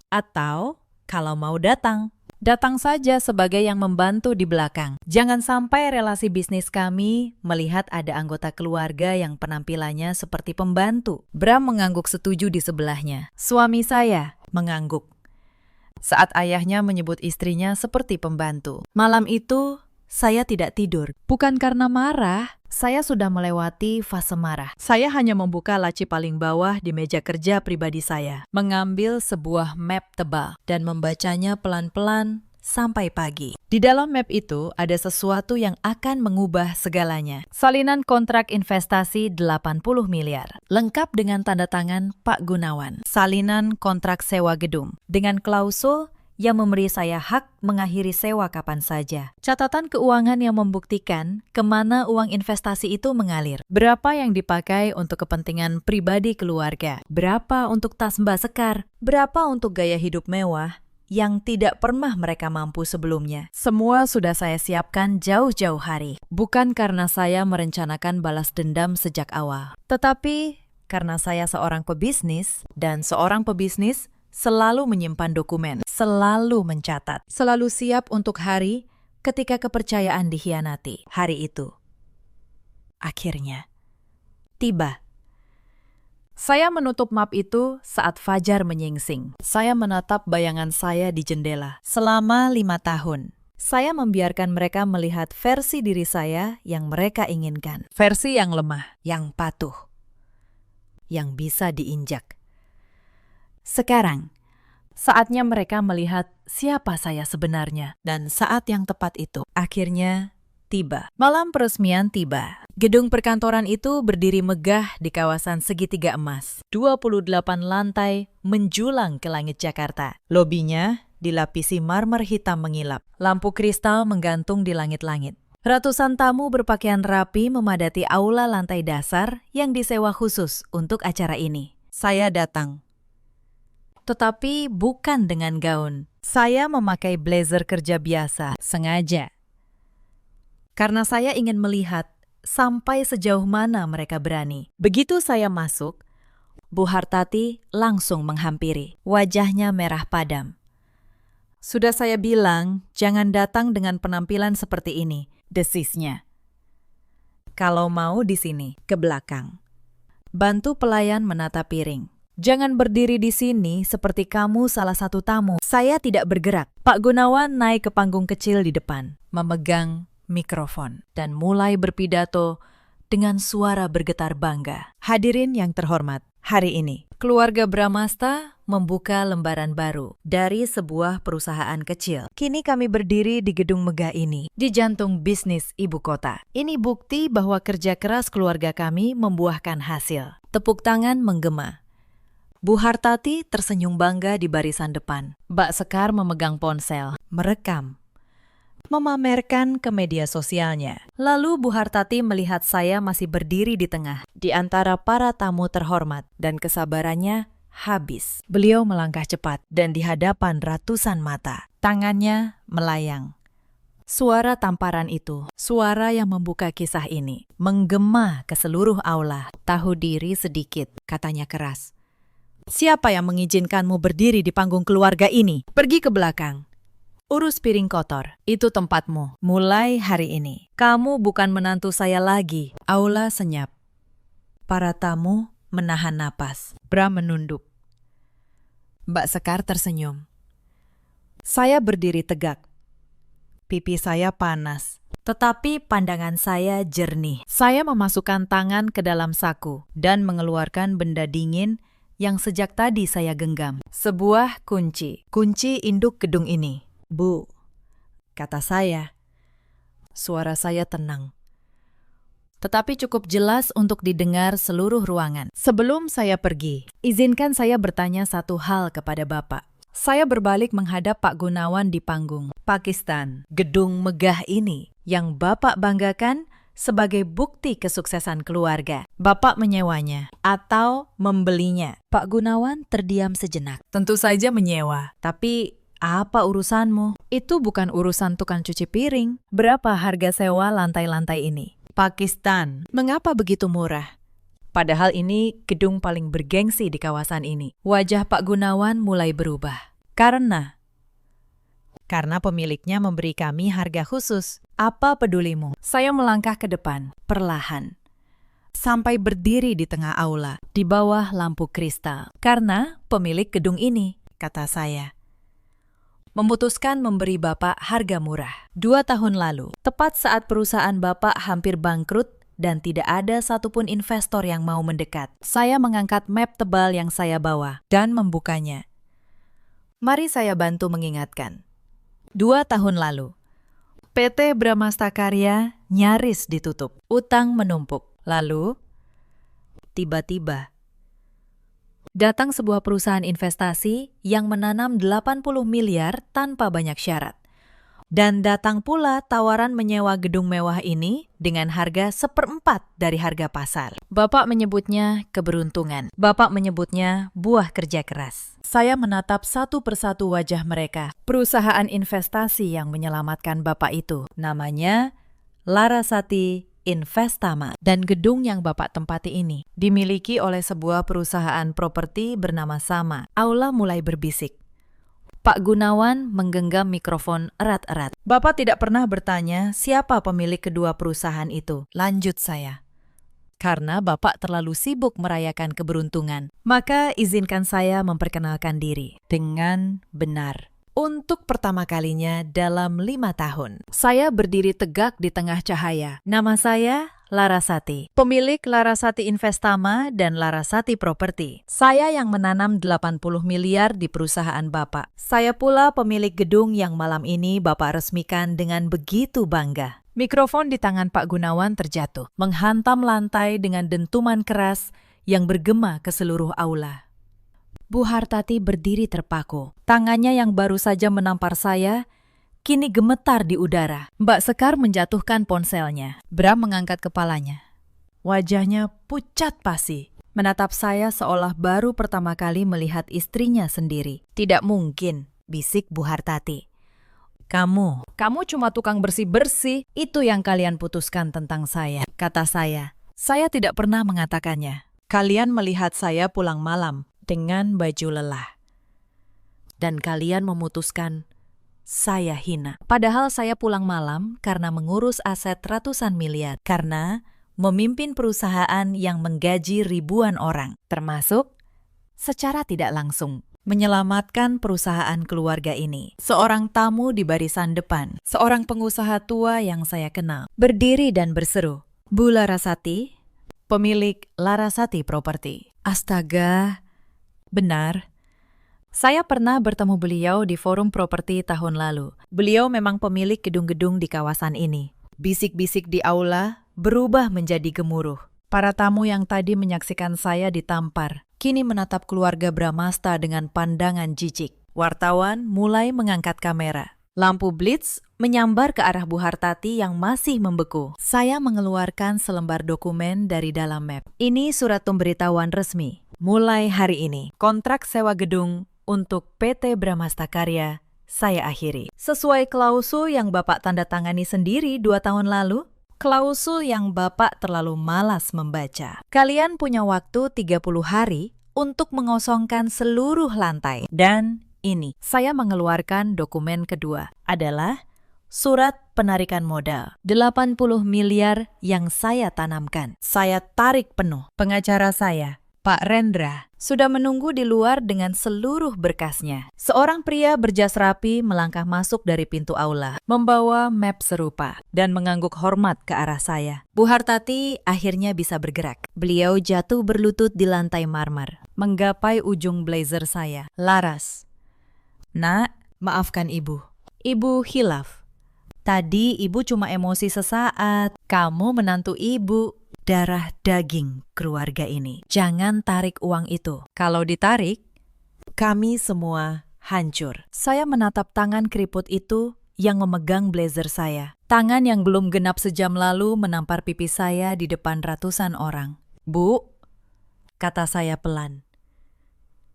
Atau kalau mau datang, datang saja sebagai yang membantu di belakang. Jangan sampai relasi bisnis kami melihat ada anggota keluarga yang penampilannya seperti pembantu. Bram mengangguk setuju di sebelahnya. Suami saya mengangguk saat ayahnya menyebut istrinya seperti pembantu. Malam itu, saya tidak tidur. Bukan karena marah, saya sudah melewati fase marah. Saya hanya membuka laci paling bawah di meja kerja pribadi saya, mengambil sebuah map tebal, dan membacanya pelan-pelan sampai pagi. Di dalam map itu ada sesuatu yang akan mengubah segalanya. Salinan kontrak investasi 80 miliar, lengkap dengan tanda tangan Pak Gunawan. Salinan kontrak sewa gedung, dengan klausul yang memberi saya hak mengakhiri sewa kapan saja. Catatan keuangan yang membuktikan kemana uang investasi itu mengalir. Berapa yang dipakai untuk kepentingan pribadi keluarga. Berapa untuk tas Mbak Sekar. Berapa untuk gaya hidup mewah yang tidak pernah mereka mampu sebelumnya. Semua sudah saya siapkan jauh-jauh hari. Bukan karena saya merencanakan balas dendam sejak awal. Tetapi Karena saya seorang pebisnis, dan seorang pebisnis selalu menyimpan dokumen, selalu mencatat, selalu siap untuk hari ketika kepercayaan dikhianati. Hari itu, akhirnya, tiba. Saya menutup map itu saat fajar menyingsing. Saya menatap bayangan saya di jendela. Selama 5 tahun, saya membiarkan mereka melihat versi diri saya yang mereka inginkan. Versi yang lemah, yang patuh, yang bisa diinjak. Sekarang, saatnya mereka melihat siapa saya sebenarnya. Dan saat yang tepat itu, akhirnya tiba. Malam peresmian tiba. Gedung perkantoran itu berdiri megah di kawasan segitiga emas. 28 lantai menjulang ke langit Jakarta. Lobinya dilapisi marmer hitam mengilap. Lampu kristal menggantung di langit-langit. Ratusan tamu berpakaian rapi memadati aula lantai dasar yang disewa khusus untuk acara ini. Saya datang. Tetapi bukan dengan gaun. Saya memakai blazer kerja biasa, sengaja. Karena saya ingin melihat sampai sejauh mana mereka berani. Begitu saya masuk, Bu Hartati langsung menghampiri. Wajahnya merah padam. Sudah saya bilang, jangan datang dengan penampilan seperti ini, desisnya. Kalau mau di sini, ke belakang. Bantu pelayan menata piring. Jangan berdiri di sini seperti kamu salah satu tamu. Saya tidak bergerak. Pak Gunawan naik ke panggung kecil di depan, memegang mikrofon, dan mulai berpidato dengan suara bergetar bangga. Hadirin yang terhormat, hari ini, keluarga Bramasta membuka lembaran baru dari sebuah perusahaan kecil. Kini kami berdiri di gedung megah ini, di jantung bisnis ibu kota. Ini bukti bahwa kerja keras keluarga kami membuahkan hasil. Tepuk tangan menggema. Bu Hartati tersenyum bangga di barisan depan. Mbak Sekar memegang ponsel, merekam, memamerkan ke media sosialnya. Lalu Bu Hartati melihat saya masih berdiri di tengah, di antara para tamu terhormat, dan kesabarannya habis. Beliau melangkah cepat dan di hadapan ratusan mata. Tangannya melayang. Suara tamparan itu, suara yang membuka kisah ini, menggema ke seluruh aula. Tahu diri sedikit, katanya keras. Siapa yang mengizinkanmu berdiri di panggung keluarga ini? Pergi ke belakang. Urus piring kotor, itu tempatmu. Mulai hari ini, kamu bukan menantu saya lagi. Aula senyap. Para tamu menahan napas. Bram menunduk. Mbak Sekar tersenyum. Saya berdiri tegak. Pipi saya panas, tetapi pandangan saya jernih. Saya memasukkan tangan ke dalam saku dan mengeluarkan benda dingin yang sejak tadi saya genggam. Sebuah kunci induk gedung ini. Bu, kata saya. Suara saya tenang, tetapi cukup jelas untuk didengar seluruh ruangan. Sebelum saya pergi, izinkan saya bertanya satu hal kepada Bapak. Saya berbalik menghadap Pak Gunawan di panggung. Pakistan, gedung megah ini yang Bapak banggakan sebagai bukti kesuksesan keluarga. Bapak menyewanya atau membelinya? Pak Gunawan terdiam sejenak. Tentu saja menyewa, tapi apa urusanmu? Itu bukan urusan tukang cuci piring. Berapa harga sewa lantai-lantai ini? Pakistan, mengapa begitu murah? Padahal ini gedung paling bergengsi di kawasan ini. Wajah Pak Gunawan mulai berubah. Karena pemiliknya memberi kami harga khusus. Apa pedulimu? Saya melangkah ke depan, perlahan. Sampai berdiri di tengah aula, di bawah lampu kristal. Karena pemilik gedung ini, kata saya, memutuskan memberi Bapak harga murah. 2 tahun lalu, tepat saat perusahaan Bapak hampir bangkrut dan tidak ada satupun investor yang mau mendekat, saya mengangkat map tebal yang saya bawa dan membukanya. Mari saya bantu mengingatkan. 2 tahun lalu, PT Bramasta Karya nyaris ditutup. Utang menumpuk. Lalu, tiba-tiba, datang sebuah perusahaan investasi yang menanam 80 miliar tanpa banyak syarat. Dan datang pula tawaran menyewa gedung mewah ini dengan harga 1/4 dari harga pasar. Bapak menyebutnya keberuntungan. Bapak menyebutnya buah kerja keras. Saya menatap satu persatu wajah mereka. Perusahaan investasi yang menyelamatkan Bapak itu. Namanya Larasati Investama. Dan gedung yang Bapak tempati ini dimiliki oleh sebuah perusahaan properti bernama sama. Aula mulai berbisik. Pak Gunawan menggenggam mikrofon erat-erat. Bapak tidak pernah bertanya siapa pemilik kedua perusahaan itu. Lanjut saya. Karena Bapak terlalu sibuk merayakan keberuntungan, maka izinkan saya memperkenalkan diri dengan benar. Untuk pertama kalinya dalam 5 tahun, saya berdiri tegak di tengah cahaya. Nama saya Larasati, pemilik Larasati Investama dan Larasati Properti. Saya yang menanam 80 miliar di perusahaan Bapak. Saya pula pemilik gedung yang malam ini Bapak resmikan dengan begitu bangga. Mikrofon di tangan Pak Gunawan terjatuh, menghantam lantai dengan dentuman keras yang bergema ke seluruh aula. Bu Hartati berdiri terpaku. Tangannya yang baru saja menampar saya, kini gemetar di udara. Mbak Sekar menjatuhkan ponselnya. Bram mengangkat kepalanya. Wajahnya pucat pasi, menatap saya seolah baru pertama kali melihat istrinya sendiri. Tidak mungkin, bisik Bu Hartati. Kamu cuma tukang bersih-bersih, itu yang kalian putuskan tentang saya, kata saya. Saya tidak pernah mengatakannya. Kalian melihat saya pulang malam dengan baju lelah. Dan kalian memutuskan saya hina. Padahal saya pulang malam karena mengurus aset ratusan miliar. Karena memimpin perusahaan yang menggaji ribuan orang. Termasuk secara tidak langsung menyelamatkan perusahaan keluarga ini. Seorang tamu di barisan depan, seorang pengusaha tua yang saya kenal, berdiri dan berseru, Bu Larasati, pemilik Larasati Properti. Astaga, benar. Saya pernah bertemu beliau di forum properti tahun lalu. Beliau memang pemilik gedung-gedung di kawasan ini. Bisik-bisik di aula berubah menjadi gemuruh. Para tamu yang tadi menyaksikan saya ditampar, kini menatap keluarga Bramasta dengan pandangan jijik. Wartawan mulai mengangkat kamera. Lampu blitz menyambar ke arah Bu Hartati yang masih membeku. Saya mengeluarkan selembar dokumen dari dalam map. Ini surat pemberitahuan resmi. Mulai hari ini, kontrak sewa gedung untuk PT Bramasta Karya saya akhiri. Sesuai klausul yang Bapak tanda tangani sendiri 2 tahun lalu, klausul yang Bapak terlalu malas membaca. Kalian punya waktu 30 hari untuk mengosongkan seluruh lantai. Dan ini, saya mengeluarkan dokumen kedua, adalah surat penarikan modal. 80 miliar yang saya tanamkan. Saya tarik penuh. Pengacara saya, Pak Rendra, sudah menunggu di luar dengan seluruh berkasnya. Seorang pria berjas rapi melangkah masuk dari pintu aula, membawa map serupa, dan mengangguk hormat ke arah saya. Bu Hartati akhirnya bisa bergerak. Beliau jatuh berlutut di lantai marmer, menggapai ujung blazer saya. Laras. Nak, maafkan ibu. Ibu hilaf. Tadi ibu cuma emosi sesaat. Kamu menantu ibu. Darah daging keluarga ini. Jangan tarik uang itu. Kalau ditarik, kami semua hancur. Saya menatap tangan keriput itu yang memegang blazer saya. Tangan yang belum genap sejam lalu menampar pipi saya di depan ratusan orang. Bu, kata saya pelan.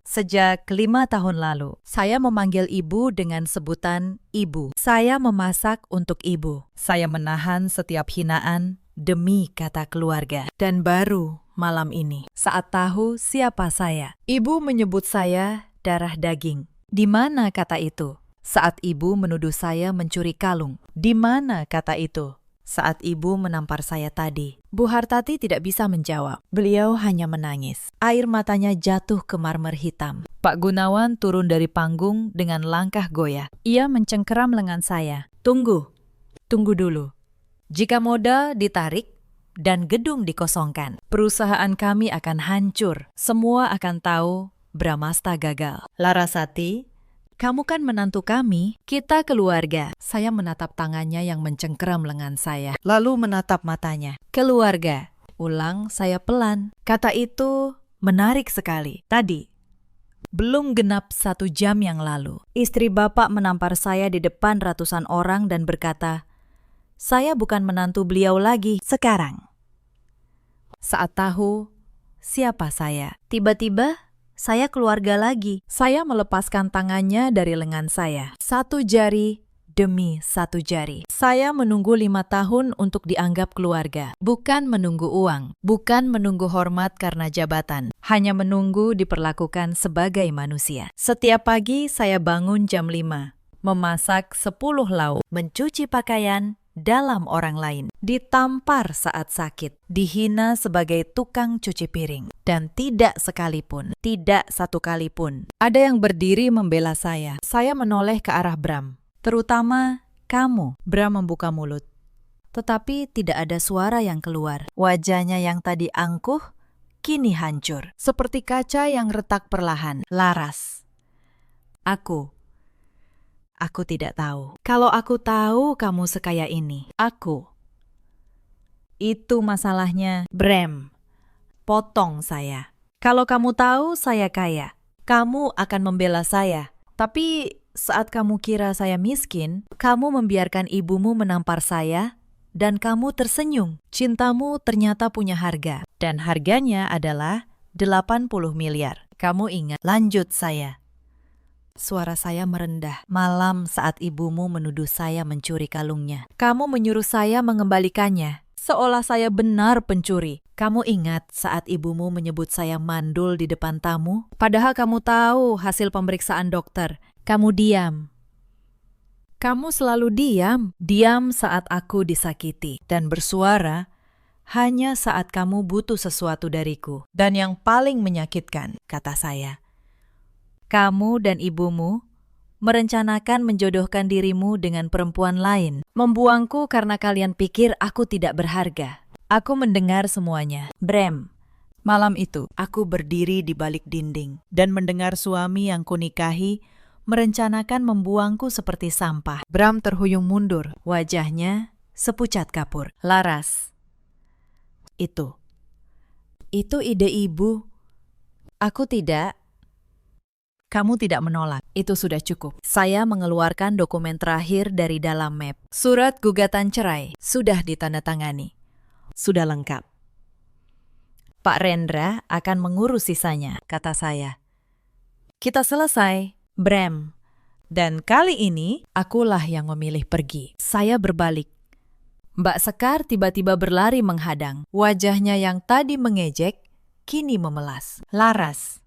Sejak 5 tahun lalu, saya memanggil ibu dengan sebutan ibu. Saya memasak untuk ibu. Saya menahan setiap hinaan demi kata keluarga. Dan baru malam ini, saat tahu siapa saya, ibu menyebut saya darah daging. Di mana kata itu? Saat ibu menuduh saya mencuri kalung. Di mana kata itu? Saat ibu menampar saya tadi. Bu Hartati tidak bisa menjawab. Beliau hanya menangis. Air matanya jatuh ke marmer hitam. Pak Gunawan turun dari panggung dengan langkah goyah. Ia mencengkeram lengan saya. Tunggu dulu. Jika modal ditarik dan gedung dikosongkan, perusahaan kami akan hancur. Semua akan tahu Bramasta gagal. Larasati, kamu kan menantu kami, kita keluarga. Saya menatap tangannya yang mencengkeram lengan saya, lalu menatap matanya. Keluarga, ulang saya pelan. Kata itu menarik sekali. Tadi, belum genap 1 jam yang lalu, istri Bapak menampar saya di depan ratusan orang dan berkata, saya bukan menantu beliau lagi sekarang. Saat tahu siapa saya, tiba-tiba saya keluarga lagi. Saya melepaskan tangannya dari lengan saya. 1 jari demi satu jari. Saya menunggu 5 tahun untuk dianggap keluarga. Bukan menunggu uang, bukan menunggu hormat karena jabatan. Hanya menunggu diperlakukan sebagai manusia. Setiap pagi saya bangun jam 5, memasak 10 lauk, mencuci pakaian dalam orang lain, ditampar saat sakit, dihina sebagai tukang cuci piring, dan tidak sekalipun, tidak satu kali pun ada yang berdiri membela saya. Saya menoleh ke arah Bram, terutama kamu. Bram membuka mulut, tetapi tidak ada suara yang keluar. Wajahnya yang tadi angkuh, kini hancur, seperti kaca yang retak perlahan. Laras, Aku tidak tahu. Kalau aku tahu kamu sekaya ini, itu masalahnya. Bram, potong saya. Kalau kamu tahu saya kaya, kamu akan membela saya. Tapi saat kamu kira saya miskin, kamu membiarkan ibumu menampar saya, dan kamu tersenyum. Cintamu ternyata punya harga, dan harganya adalah 80 miliar. Kamu ingat, lanjut saya. Suara saya merendah. Malam saat ibumu menuduh saya mencuri kalungnya. Kamu menyuruh saya mengembalikannya, seolah saya benar pencuri. Kamu ingat saat ibumu menyebut saya mandul di depan tamu? Padahal kamu tahu hasil pemeriksaan dokter. Kamu diam. Kamu selalu diam. Diam saat aku disakiti. Dan bersuara hanya saat kamu butuh sesuatu dariku. Dan yang paling menyakitkan, kata saya, kamu dan ibumu merencanakan menjodohkan dirimu dengan perempuan lain, membuangku karena kalian pikir aku tidak berharga. Aku mendengar semuanya. Bram, malam itu aku berdiri di balik dinding dan mendengar suami yang kunikahi merencanakan membuangku seperti sampah. Bram terhuyung mundur, wajahnya sepucat kapur. Laras, itu ide ibu. Aku tidak. Kamu tidak menolak, itu sudah cukup. Saya mengeluarkan dokumen terakhir dari dalam map. Surat gugatan cerai sudah ditandatangani. Sudah lengkap. Pak Rendra akan mengurus sisanya, kata saya. Kita selesai, Bram. Dan kali ini, akulah yang memilih pergi. Saya berbalik. Mbak Sekar tiba-tiba berlari menghadang. Wajahnya yang tadi mengejek, kini memelas. Laras,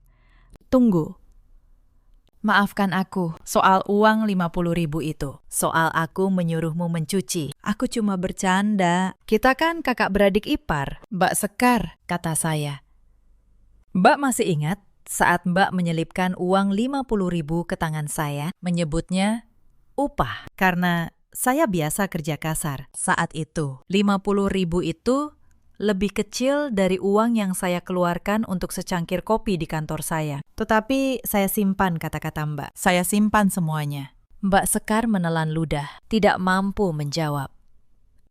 tunggu. Maafkan aku soal uang 50.000 itu. Soal aku menyuruhmu mencuci. Aku cuma bercanda. Kita kan kakak beradik ipar. Mbak Sekar, kata saya. Mbak masih ingat saat Mbak menyelipkan uang 50.000 ke tangan saya, menyebutnya upah. Karena saya biasa kerja kasar. Saat itu, 50.000 itu lebih kecil dari uang yang saya keluarkan untuk secangkir kopi di kantor saya. Tetapi saya simpan kata-kata Mbak. Saya simpan semuanya. Mbak Sekar menelan ludah, tidak mampu menjawab.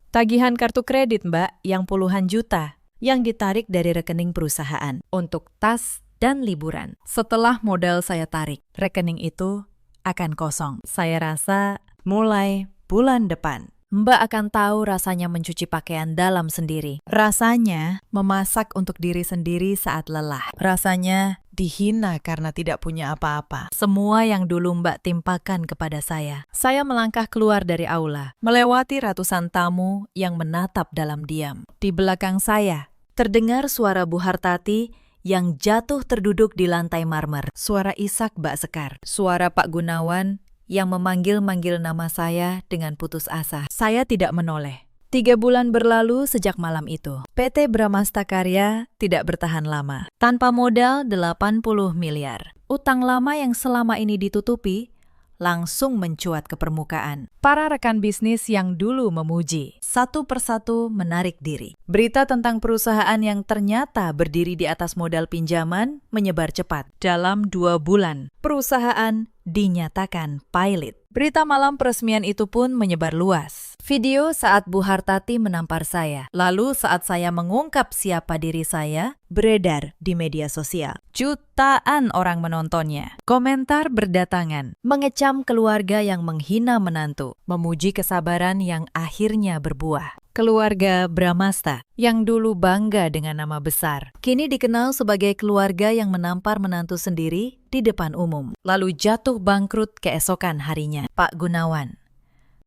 Tagihan kartu kredit Mbak yang puluhan juta yang ditarik dari rekening perusahaan untuk tas dan liburan. Setelah modal saya tarik, rekening itu akan kosong. Saya rasa mulai bulan depan Mbak akan tahu rasanya mencuci pakaian dalam sendiri. Rasanya memasak untuk diri sendiri saat lelah. Rasanya dihina karena tidak punya apa-apa. Semua yang dulu Mbak timpakan kepada saya. Saya melangkah keluar dari aula, melewati ratusan tamu yang menatap dalam diam. Di belakang saya, terdengar suara Bu Hartati yang jatuh terduduk di lantai marmer. Suara Ishak Mbak Sekar. Suara Pak Gunawan yang memanggil-manggil nama saya dengan putus asa. Saya tidak menoleh. 3 bulan berlalu sejak malam itu. PT Bramasta Karya tidak bertahan lama. Tanpa modal 80 miliar. Utang lama yang selama ini ditutupi langsung mencuat ke permukaan. Para rekan bisnis yang dulu memuji, satu persatu menarik diri. Berita tentang perusahaan yang ternyata berdiri di atas modal pinjaman menyebar cepat. Dalam 2 bulan, perusahaan dinyatakan pilot. Berita malam peresmian itu pun menyebar luas. Video saat Bu Hartati menampar saya, lalu saat saya mengungkap siapa diri saya, beredar di media sosial. Jutaan orang menontonnya. Komentar berdatangan, mengecam keluarga yang menghina menantu, memuji kesabaran yang akhirnya berbuah. Keluarga Bramasta, yang dulu bangga dengan nama besar, kini dikenal sebagai keluarga yang menampar menantu sendiri di depan umum, lalu jatuh bangkrut keesokan harinya. Pak Gunawan,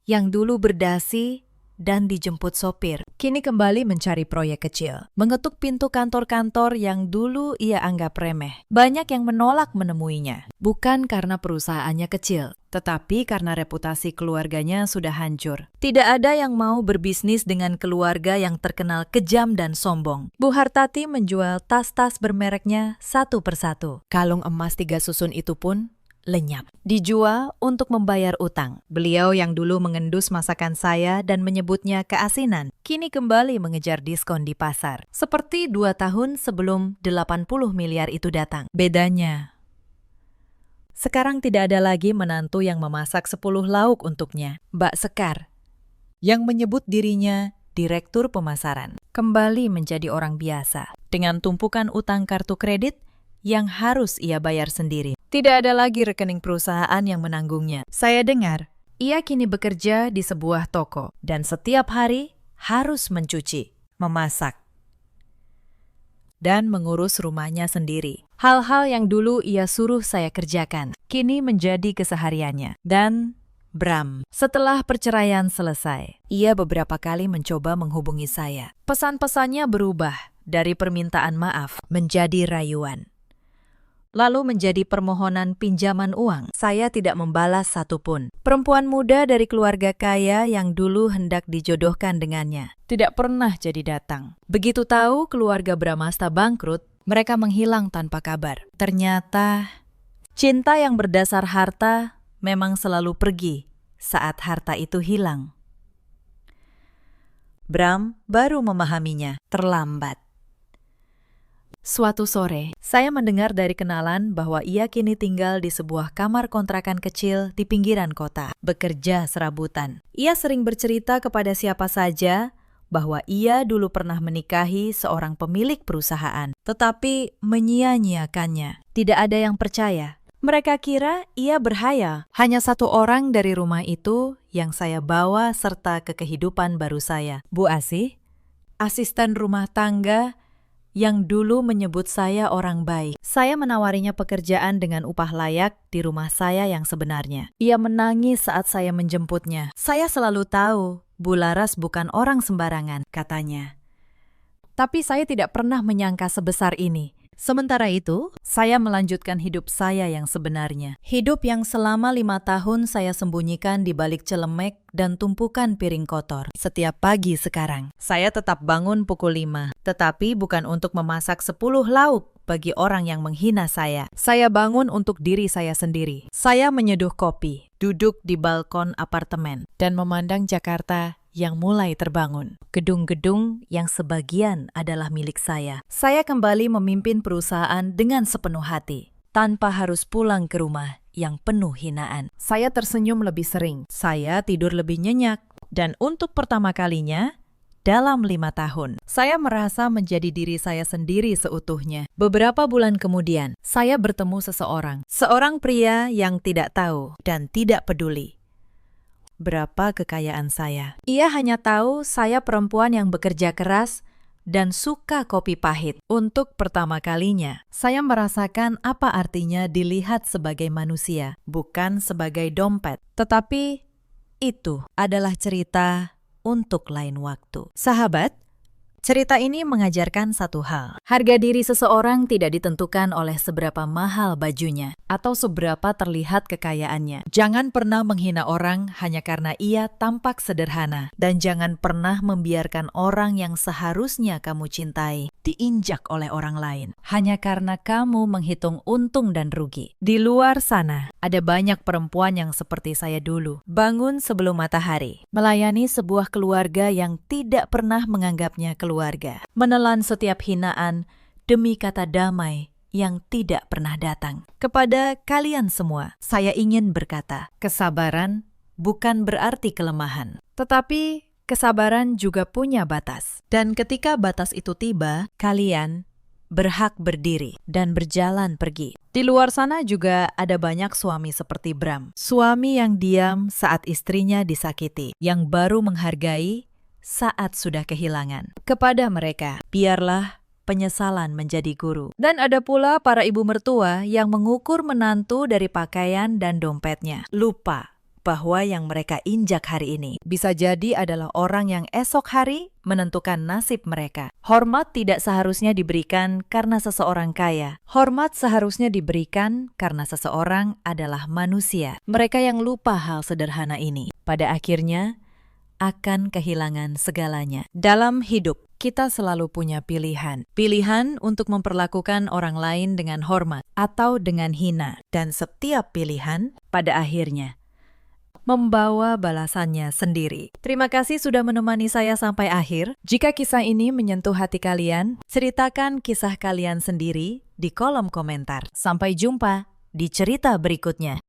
yang dulu berdasi dan dijemput sopir, kini kembali mencari proyek kecil. Mengetuk pintu kantor-kantor yang dulu ia anggap remeh. Banyak yang menolak menemuinya, bukan karena perusahaannya kecil, tetapi karena reputasi keluarganya sudah hancur. Tidak ada yang mau berbisnis dengan keluarga yang terkenal kejam dan sombong. Bu Hartati menjual tas-tas bermereknya satu persatu. Kalung emas 3 susun itu pun lenyap. Dijual untuk membayar utang. Beliau yang dulu mengendus masakan saya dan menyebutnya keasinan, kini kembali mengejar diskon di pasar. Seperti 2 tahun sebelum 80 miliar itu datang. Bedanya, sekarang tidak ada lagi menantu yang memasak 10 lauk untuknya. Mbak Sekar, yang menyebut dirinya direktur pemasaran, kembali menjadi orang biasa, dengan tumpukan utang kartu kredit yang harus ia bayar sendiri. Tidak ada lagi rekening perusahaan yang menanggungnya. Saya dengar, ia kini bekerja di sebuah toko dan setiap hari harus mencuci, memasak, dan mengurus rumahnya sendiri. Hal-hal yang dulu ia suruh saya kerjakan, kini menjadi kesehariannya. Dan Bram, setelah perceraian selesai, ia beberapa kali mencoba menghubungi saya. Pesan-pesannya berubah dari permintaan maaf menjadi rayuan, lalu menjadi permohonan pinjaman uang. Saya tidak membalas satupun. Perempuan muda dari keluarga kaya yang dulu hendak dijodohkan dengannya tidak pernah jadi datang. Begitu tahu keluarga Bramasta bangkrut, mereka menghilang tanpa kabar. Ternyata cinta yang berdasar harta memang selalu pergi saat harta itu hilang. Bram baru memahaminya terlambat. Suatu sore, saya mendengar dari kenalan bahwa ia kini tinggal di sebuah kamar kontrakan kecil di pinggiran kota, bekerja serabutan. Ia sering bercerita kepada siapa saja bahwa ia dulu pernah menikahi seorang pemilik perusahaan, tetapi menyia-nyiakannya. Tidak ada yang percaya. Mereka kira ia berhayal. Hanya satu orang dari rumah itu yang saya bawa serta ke kehidupan baru saya. Bu Asih, asisten rumah tangga yang dulu menyebut saya orang baik. Saya menawarinya pekerjaan dengan upah layak di rumah saya yang sebenarnya. Ia menangis saat saya menjemputnya. Saya selalu tahu Bu Laras bukan orang sembarangan, katanya. Tapi saya tidak pernah menyangka sebesar ini. Sementara itu, saya melanjutkan hidup saya yang sebenarnya. Hidup yang selama 5 tahun saya sembunyikan di balik celemek dan tumpukan piring kotor. Setiap pagi sekarang, saya tetap bangun pukul 5. Tetapi bukan untuk memasak 10 lauk bagi orang yang menghina saya. Saya bangun untuk diri saya sendiri. Saya menyeduh kopi, duduk di balkon apartemen, dan memandang Jakarta yang mulai terbangun. Gedung-gedung yang sebagian adalah milik saya. Saya kembali memimpin perusahaan dengan sepenuh hati, tanpa harus pulang ke rumah yang penuh hinaan. Saya tersenyum lebih sering, saya tidur lebih nyenyak, dan untuk pertama kalinya dalam 5 tahun, saya merasa menjadi diri saya sendiri seutuhnya. Beberapa bulan kemudian, saya bertemu seorang pria yang tidak tahu dan tidak peduli berapa kekayaan saya. Ia hanya tahu saya perempuan yang bekerja keras dan suka kopi pahit. Untuk pertama kalinya, saya merasakan apa artinya dilihat sebagai manusia, bukan sebagai dompet. Tetapi itu adalah cerita untuk lain waktu. Sahabat, cerita ini mengajarkan satu hal. Harga diri seseorang tidak ditentukan oleh seberapa mahal bajunya atau seberapa terlihat kekayaannya. Jangan pernah menghina orang hanya karena ia tampak sederhana. Dan jangan pernah membiarkan orang yang seharusnya kamu cintai diinjak oleh orang lain hanya karena kamu menghitung untung dan rugi. Di luar sana, ada banyak perempuan yang seperti saya dulu. Bangun sebelum matahari, melayani sebuah keluarga yang tidak pernah menganggapnya keluarga. Menelan setiap hinaan demi kata damai yang tidak pernah datang. Kepada kalian semua, saya ingin berkata, kesabaran bukan berarti kelemahan, tetapi kesabaran juga punya batas. Dan ketika batas itu tiba, kalian berhak berdiri dan berjalan pergi. Di luar sana juga ada banyak suami seperti Bram. Suami yang diam saat istrinya disakiti, yang baru menghargai saat sudah kehilangan. Kepada mereka, biarlah penyesalan menjadi guru. Dan ada pula para ibu mertua yang mengukur menantu dari pakaian dan dompetnya. Lupa bahwa yang mereka injak hari ini bisa jadi adalah orang yang esok hari menentukan nasib mereka. Hormat tidak seharusnya diberikan karena seseorang kaya. Hormat seharusnya diberikan karena seseorang adalah manusia. Mereka yang lupa hal sederhana ini, pada akhirnya akan kehilangan segalanya. Dalam hidup, kita selalu punya pilihan. Pilihan untuk memperlakukan orang lain dengan hormat atau dengan hina. Dan setiap pilihan, pada akhirnya, membawa balasannya sendiri. Terima kasih sudah menemani saya sampai akhir. Jika kisah ini menyentuh hati kalian, ceritakan kisah kalian sendiri di kolom komentar. Sampai jumpa di cerita berikutnya.